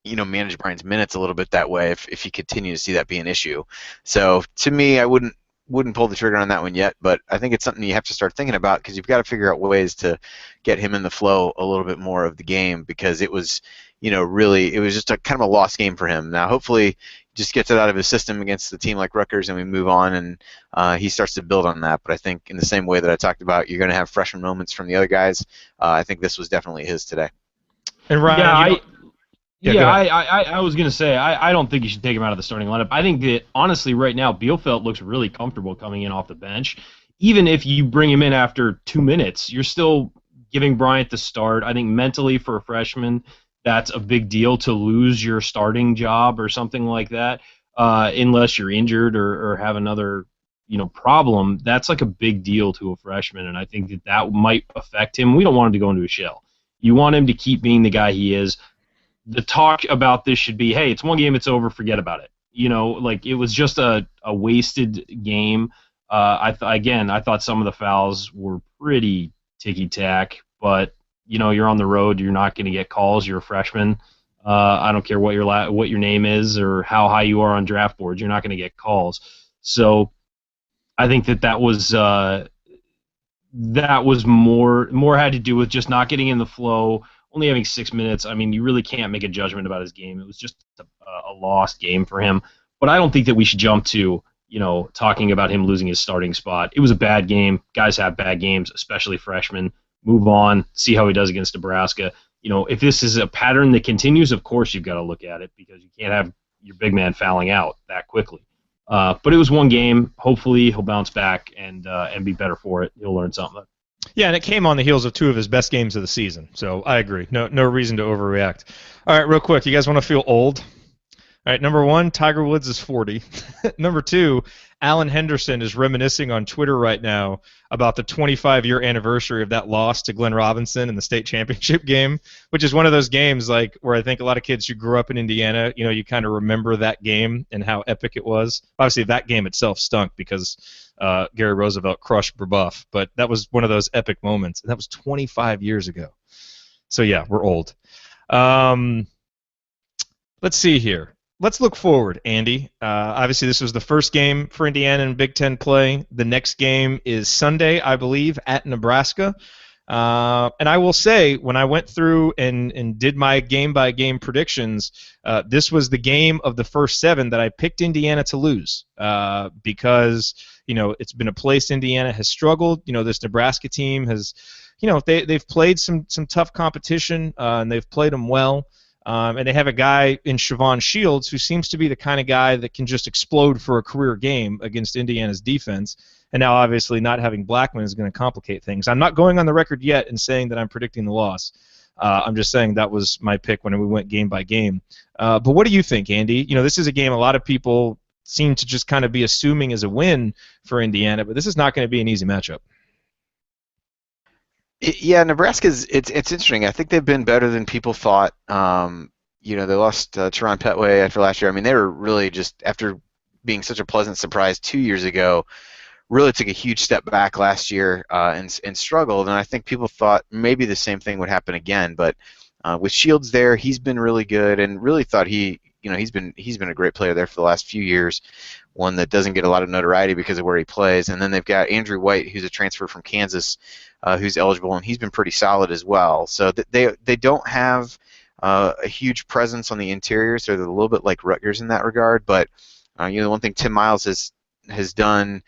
Manage Bryant's minutes a little bit that way if you continue to see that be an issue. So to me, I wouldn't pull the trigger on that one yet, but I think it's something you have to start thinking about because you've got to figure out ways to get him in the flow a little bit more of the game because it was, really, it was just a kind of a lost game for him. Now, hopefully, he just gets it out of his system against a team like Rutgers and we move on and he starts to build on that. But I think in the same way that I talked about, you're going to have freshman moments from the other guys. I think this was definitely his today. And Ryan, I was going to say, I don't think you should take him out of the starting lineup. I think that, honestly, right now, Bielfeldt looks really comfortable coming in off the bench. Even if you bring him in after 2 minutes, you're still giving Bryant the start. I think mentally for a freshman, that's a big deal to lose your starting job or something like that, unless you're injured or have another problem. That's like a big deal to a freshman, and I think that might affect him. We don't want him to go into a shell. You want him to keep being the guy he is. The talk about this should be, hey, it's one game, it's over, forget about it. It was just a wasted game. I thought some of the fouls were pretty ticky-tack, but, you're on the road, you're not going to get calls, you're a freshman. I don't care what your name is or how high you are on draft boards, you're not going to get calls. So I think that was more had to do with just not getting in the flow, only having 6 minutes. I mean, you really can't make a judgment about his game. It was just a lost game for him. But I don't think that we should jump to, talking about him losing his starting spot. It was a bad game. Guys have bad games, especially freshmen. Move on, see how he does against Nebraska. If this is a pattern that continues, of course you've got to look at it because you can't have your big man fouling out that quickly. But it was one game. Hopefully he'll bounce back and be better for it. He'll learn something. Yeah, and it came on the heels of 2 of his best games of the season. So I agree. No reason to overreact. All right, real quick. You guys want to feel old? All right, number 1, Tiger Woods is 40. Number 2, Alan Henderson is reminiscing on Twitter right now about the 25-year anniversary of that loss to Glenn Robinson in the state championship game, which is one of those games like where I think a lot of kids who grew up in Indiana, you kind of remember that game and how epic it was. Obviously, that game itself stunk because Gary Roosevelt crushed Brebeuf, but that was one of those epic moments, and that was 25 years ago. So yeah, we're old. Let's see here. Let's look forward, Andy. Obviously, this was the first game for Indiana in Big Ten play. The next game is Sunday, I believe, at Nebraska. And I will say, when I went through and did my game-by-game predictions, this was the game of the first 7 that I picked Indiana to lose because, it's been a place Indiana has struggled. This Nebraska team has, they've played some tough competition, and they've played them well. And they have a guy in Siobhan Shields who seems to be the kind of guy that can just explode for a career game against Indiana's defense. And now, obviously, not having Blackman is going to complicate things. I'm not going on the record yet and saying that I'm predicting the loss. I'm just saying that was my pick when we went game by game. But what do you think, Andy? This is a game a lot of people seem to just kind of be assuming is a win for Indiana, but this is not going to be an easy matchup. Yeah, Nebraska's it's interesting. I think they've been better than people thought. They lost Teron Petway after last year. I mean, they were really just after being such a pleasant surprise 2 years ago. Really took a huge step back last year and struggled. And I think people thought maybe the same thing would happen again. But with Shields there, he's been really good and really thought he's been a great player there for the last few years. One that doesn't get a lot of notoriety because of where he plays. And then they've got Andrew White, who's a transfer from Kansas, who's eligible, and he's been pretty solid as well. So they don't have a huge presence on the interior, so they're a little bit like Rutgers in that regard. But the one thing Tim Miles has done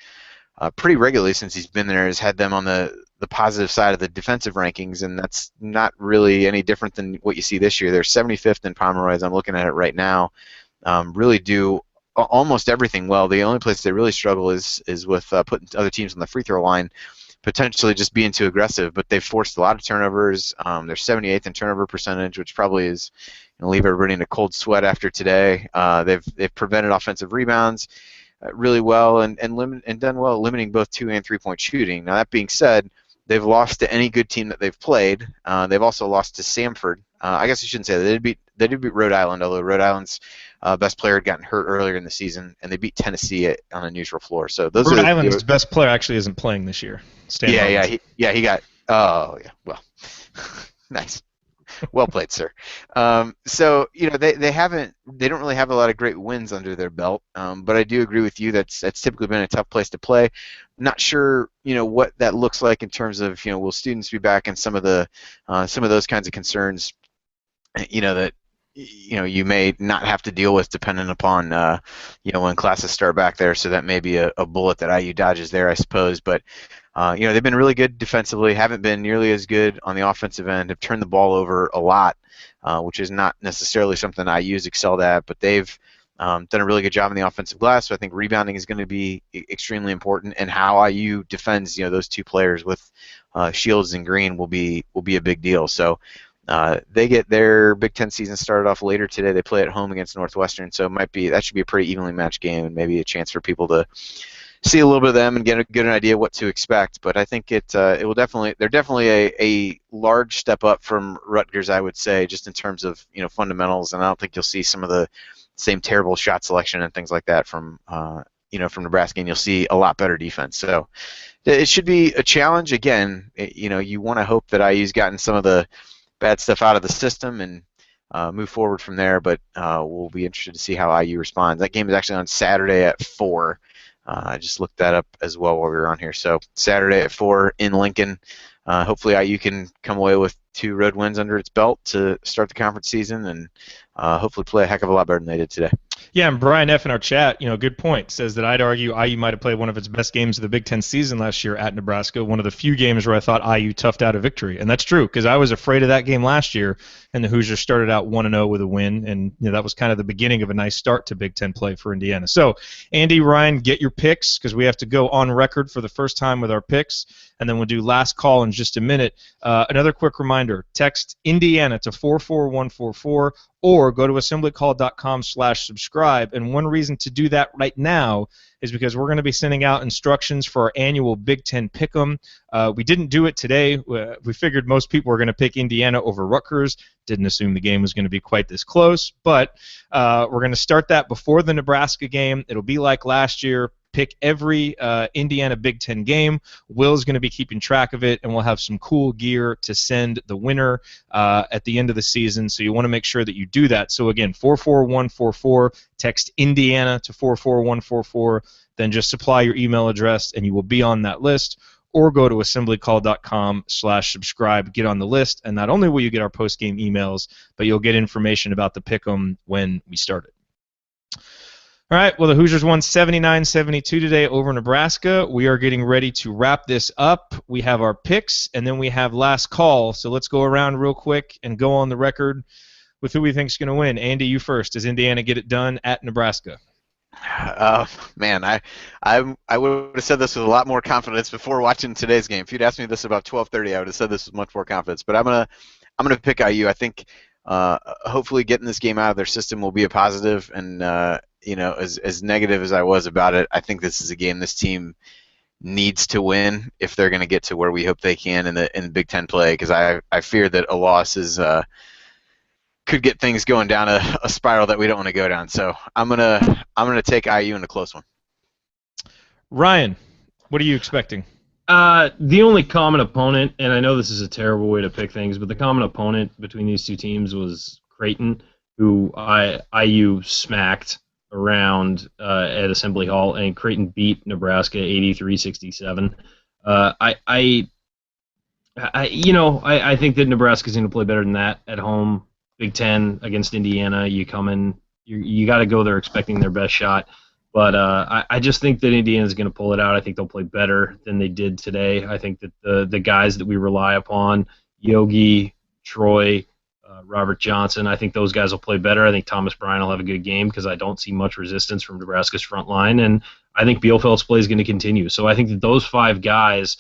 pretty regularly since he's been there is had them on the the positive side of the defensive rankings, and that's not really any different than what you see this year. They're 75th in Pomeroy as I'm looking at it right now. Really do almost everything well. The only place they really struggle is with putting other teams on the free throw line, potentially just being too aggressive. But they've forced a lot of turnovers. They're 78th in turnover percentage, which probably is going to leave everybody in a cold sweat after today. They've prevented offensive rebounds really well and done well limiting both 2 and 3-point shooting. Now that being said, they've lost to any good team that they've played. They've also lost to Samford. I guess I shouldn't say that. They did beat Rhode Island, although Rhode Island's best player had gotten hurt earlier in the season, and they beat Tennessee on a neutral floor. So those Rhode are Island's best player actually isn't playing this year. He got. Oh yeah, well, nice. Well played, sir. So they don't really have a lot of great wins under their belt, but I do agree with you that's typically been a tough place to play. Not sure what that looks like in terms of will students be back and some of those kinds of concerns that you may not have to deal with depending upon when classes start back there. So that may be a bullet that IU dodges there, I suppose. But they've been really good defensively, haven't been nearly as good on the offensive end, have turned the ball over a lot, which is not necessarily something IU's excelled at, but they've done a really good job in the offensive glass. So I think rebounding is going to be extremely important, and how IU defends those two players with Shields and Green will be a big deal. So they get their Big Ten season started off later today. They play at home against Northwestern, so that should be a pretty evenly matched game, and maybe a chance for people to see a little bit of them and get an idea what to expect. But I think they're definitely a large step up from Rutgers, I would say, just in terms of fundamentals. And I don't think you'll see some of the same terrible shot selection and things like that from Nebraska, and you'll see a lot better defense. So it should be a challenge. Again, you want to hope that IU's gotten some of the bad stuff out of the system and move forward from there. But we'll be interested to see how IU responds. That game is actually on Saturday at 4. I just looked that up as well while we were on here. So Saturday at 4 in Lincoln. Hopefully IU can come away with 2 road wins under its belt to start the conference season, and hopefully play a heck of a lot better than they did today. Yeah, and Brian F. in our chat, good point, says that I'd argue IU might have played one of its best games of the Big Ten season last year at Nebraska, one of the few games where I thought IU toughed out a victory. And that's true, because I was afraid of that game last year, and the Hoosiers started out 1-0 with a win, and that was kind of the beginning of a nice start to Big Ten play for Indiana. So, Andy, Ryan, get your picks, because we have to go on record for the first time with our picks, and then we'll do last call in just a minute. Another quick reminder, text Indiana to 44144, or go to assemblycall.com/subscribe. And one reason to do that right now is because we're going to be sending out instructions for our annual Big Ten Pick'em. We didn't do it today. We figured most people were going to pick Indiana over Rutgers. Didn't assume the game was going to be quite this close. But we're going to start that before the Nebraska game. It'll be like last year. Pick every Indiana Big Ten game. Will's going to be keeping track of it, and we'll have some cool gear to send the winner at the end of the season, so you want to make sure that you do that. So again, 44144, text Indiana to 44144, then just supply your email address, and you will be on that list. Or go to assemblycall.com/subscribe, get on the list, and not only will you get our post-game emails, but you'll get information about the pick'em when we start it. All right, well, the Hoosiers won 79-72 today over Nebraska. We are getting ready to wrap this up. We have our picks, and then we have last call. So let's go around real quick and go on the record with who we think is going to win. Andy, you first. Does Indiana get it done at Nebraska? Man, I would have said this with a lot more confidence before watching today's game. If you'd asked me this about 12:30, I would have said this with much more confidence. But I'm gonna pick IU. I think hopefully getting this game out of their system will be a positive. And as negative as I was about it, I think this is a game this team needs to win if they're going to get to where we hope they can in the Big Ten play. Because I fear that a loss could get things going down a spiral that we don't want to go down. So I'm gonna take IU in a close one. Ryan, what are you expecting? The only common opponent, and I know this is a terrible way to pick things, but the common opponent between these two teams was Creighton, who IU smacked around at Assembly Hall, and Creighton beat Nebraska 83-67. I think that Nebraska's going to play better than that at home. Big Ten against Indiana, you come in, you got to go there expecting their best shot. But I just think that Indiana's going to pull it out. I think they'll play better than they did today. I think that the guys that we rely upon, Yogi, Troy, Robert Johnson, I think those guys will play better. I think Thomas Bryant will have a good game because I don't see much resistance from Nebraska's front line. And I think Bielfeldt's play is going to continue. So I think that those 5 guys,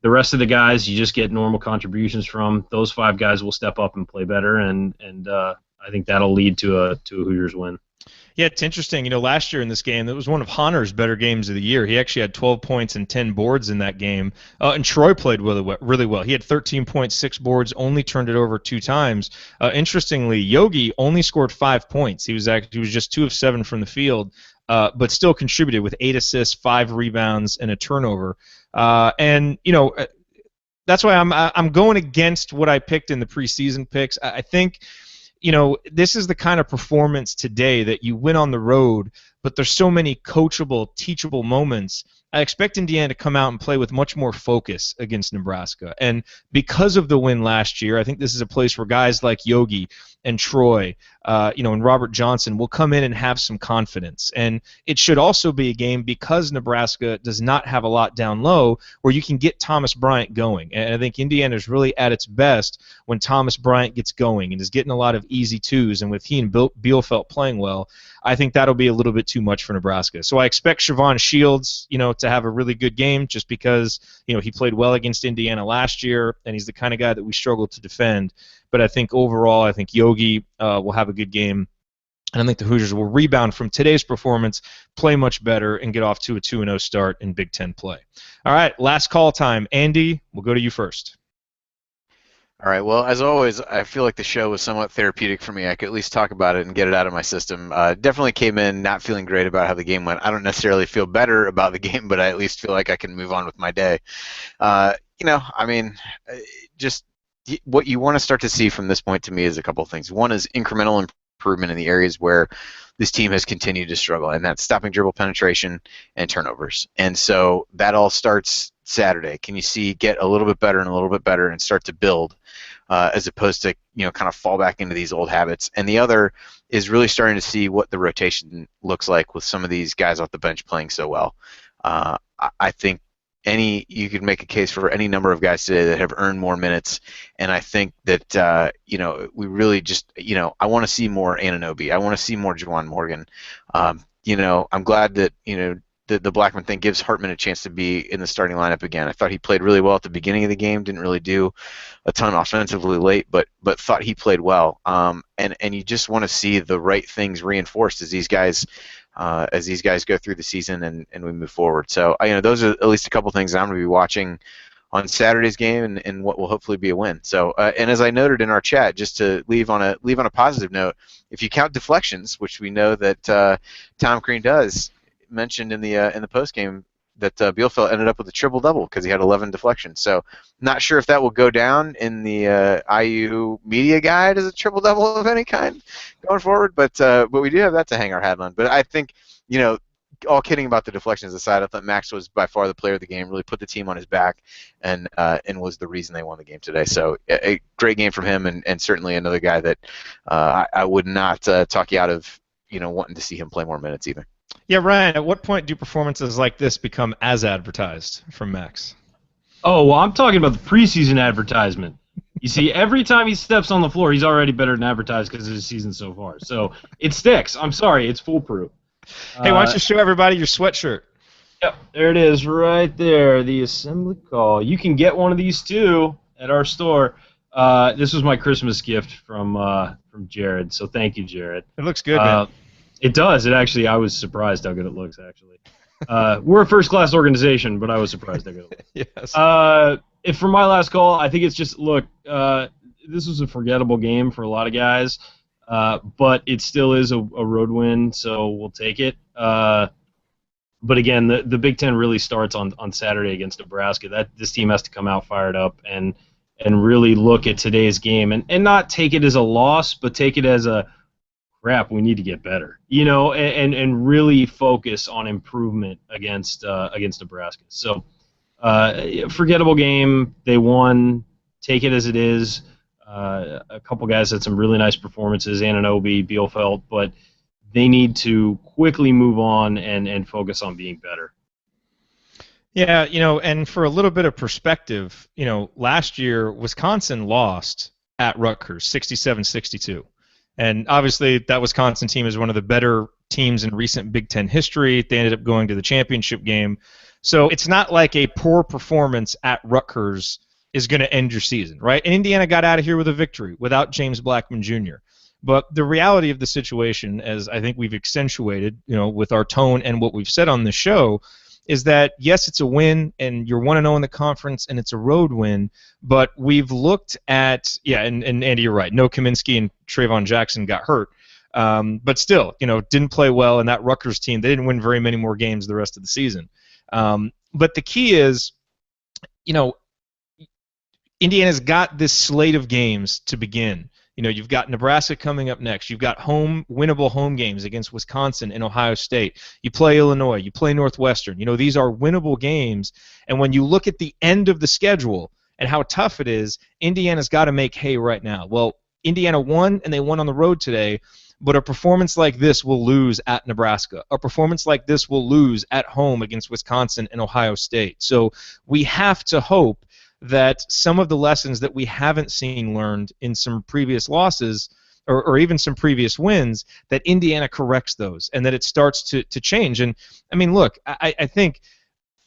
the rest of the guys, you just get normal contributions from. Those 5 guys will step up and play better, and I think that'll lead to a Hoosiers win. Yeah, it's interesting. Last year in this game, that was one of Honor's better games of the year. He actually had 12 points and 10 boards in that game. And Troy played really well. He had 13.6 boards, only turned it over 2 times. Interestingly, Yogi only scored 5 points. He was just 2 of 7 from the field, but still contributed with 8 assists, 5 rebounds, and a turnover. That's why I'm going against what I picked in the preseason picks. I think this is the kind of performance today that you win on the road, but there's so many coachable, teachable moments. I expect Indiana to come out and play with much more focus against Nebraska. And because of the win last year, I think this is a place where guys like Yogi and Troy, and Robert Johnson will come in and have some confidence. And it should also be a game, because Nebraska does not have a lot down low, where you can get Thomas Bryant going. And I think Indiana is really at its best when Thomas Bryant gets going and is getting a lot of easy twos. And with he and Bielfeldt playing well, I think that'll be a little bit too much for Nebraska. So I expect Siobhan Shields, to have a really good game, just because, he played well against Indiana last year, and he's the kind of guy that we struggle to defend. But I think overall, I think Yogi will have a good game, and I think the Hoosiers will rebound from today's performance, play much better, and get off to a 2-0 start in Big Ten play. All right, last call time. Andy, we'll go to you first. All right. Well, as always, I feel like the show was somewhat therapeutic for me. I could at least talk about it and get it out of my system. Definitely came in not feeling great about how the game went. I don't necessarily feel better about the game, but I at least feel like I can move on with my day. Just what you want to start to see from this point to me is a couple of things. One is incremental improvement in the areas where this team has continued to struggle, and that's stopping dribble penetration and turnovers. And so that all starts Saturday. Can you see get a little bit better and a little bit better and start to build, as opposed to kind of fall back into these old habits? And the other is really starting to see what the rotation looks like with some of these guys off the bench playing so well. I think you could make a case for any number of guys today that have earned more minutes, and I think that we really just I want to see more Anunoby. I want to see more Juwan Morgan. I'm glad that the Blackman thing gives Hartman a chance to be in the starting lineup again. I thought he played really well at the beginning of the game. Didn't really do a ton offensively late, but thought he played well. And you just want to see the right things reinforced as these guys go through the season and we move forward. So those are at least a couple things that I'm going to be watching on Saturday's game and what will hopefully be a win. So and as I noted in our chat, just to leave on a positive note, if you count deflections, which we know that Tom Crean does, mentioned in the post game that Bielfeldt ended up with a triple double because he had 11 deflections. So not sure if that will go down in the IU media guide as a triple double of any kind going forward, but we do have that to hang our hat on. But I think all kidding about the deflections aside, I thought Max was by far the player of the game. Really put the team on his back and was the reason they won the game today. So a great game from him, and certainly another guy that I would not talk you out of wanting to see him play more minutes either. Yeah, Ryan, at what point do performances like this become as advertised from Max? Oh, well, I'm talking about the preseason advertisement. You see, every time he steps on the floor, he's already better than advertised because of his season so far. So it sticks. I'm sorry, it's foolproof. Hey, why don't you show everybody your sweatshirt? Yep, there it is right there, the assembly call. You can get one of these, too, at our store. This was my Christmas gift from Jared, so thank you, Jared. It looks good, man. It does. It actually, I was surprised how good it looks, actually. We're a first-class organization, but I was surprised how good it looks. Yes. If for my last call, I think it's just, look, this was a forgettable game for a lot of guys, but it still is a road win, so we'll take it. But again, the Big Ten really starts on Saturday against Nebraska. This team has to come out fired up and really look at today's game and not take it as a loss, but take it as a crap, we need to get better, and really focus on improvement against Nebraska. So, forgettable game. They won. Take it as it is. A couple guys had some really nice performances, Anunoby, Bielfeldt, but they need to quickly move on and focus on being better. Yeah, and for a little bit of perspective, last year Wisconsin lost at Rutgers 67-62. And obviously that Wisconsin team is one of the better teams in recent Big Ten history. They ended up going to the championship game. So it's not like a poor performance at Rutgers is going to end your season, right? And Indiana got out of here with a victory without James Blackman Jr. But the reality of the situation, as I think we've accentuated, with our tone and what we've said on the show, is that, yes, it's a win, and you're 1-0 in the conference, and it's a road win, but we've looked at, and Andy, you're right, no Kaminsky and Trayvon Jackson got hurt, but still, didn't play well, and that Rutgers team, they didn't win very many more games the rest of the season. But the key is, Indiana's got this slate of games to begin. You've got Nebraska coming up next. You've got winnable home games against Wisconsin and Ohio State. You play Illinois. You play Northwestern. These are winnable games. And when you look at the end of the schedule and how tough it is, Indiana's got to make hay right now. Well, Indiana won, and they won on the road today, but a performance like this will lose at Nebraska. A performance like this will lose at home against Wisconsin and Ohio State. So we have to hope that some of the lessons that we haven't seen learned in some previous losses or even some previous wins, that Indiana corrects those and that it starts to change. And, I mean, look, I think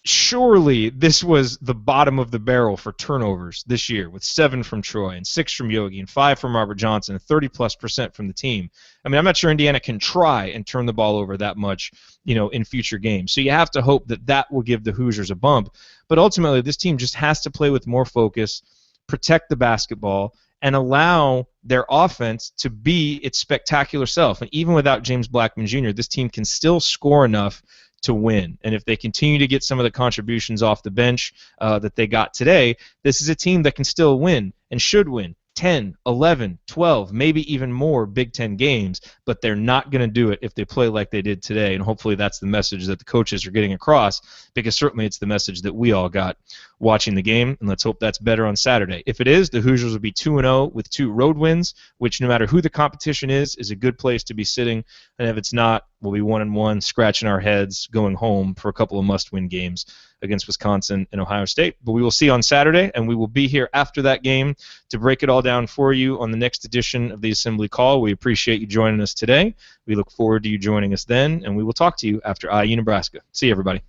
surely this was the bottom of the barrel for turnovers this year, with 7 from Troy and 6 from Yogi and 5 from Robert Johnson and 30+% from the team. I mean, I'm not sure Indiana can try and turn the ball over that much, in future games. So you have to hope that that will give the Hoosiers a bump. But ultimately, this team just has to play with more focus, protect the basketball, and allow their offense to be its spectacular self. And even without James Blackman Jr., this team can still score enough to win. And if they continue to get some of the contributions off the bench that they got today, this is a team that can still win and should win 10, 11, 12, maybe even more Big Ten games, but they're not going to do it if they play like they did today. And hopefully that's the message that the coaches are getting across, because certainly it's the message that we all got watching the game, and let's hope that's better on Saturday. If it is, the Hoosiers will be 2-0 with 2 road wins, which no matter who the competition is a good place to be sitting. And if it's not, we'll be 1-1, scratching our heads, going home for a couple of must-win games against Wisconsin and Ohio State. But we will see on Saturday, and we will be here after that game to break it all down for you on the next edition of the Assembly Call. We appreciate you joining us today. We look forward to you joining us then, and we will talk to you after IU Nebraska. See you, everybody.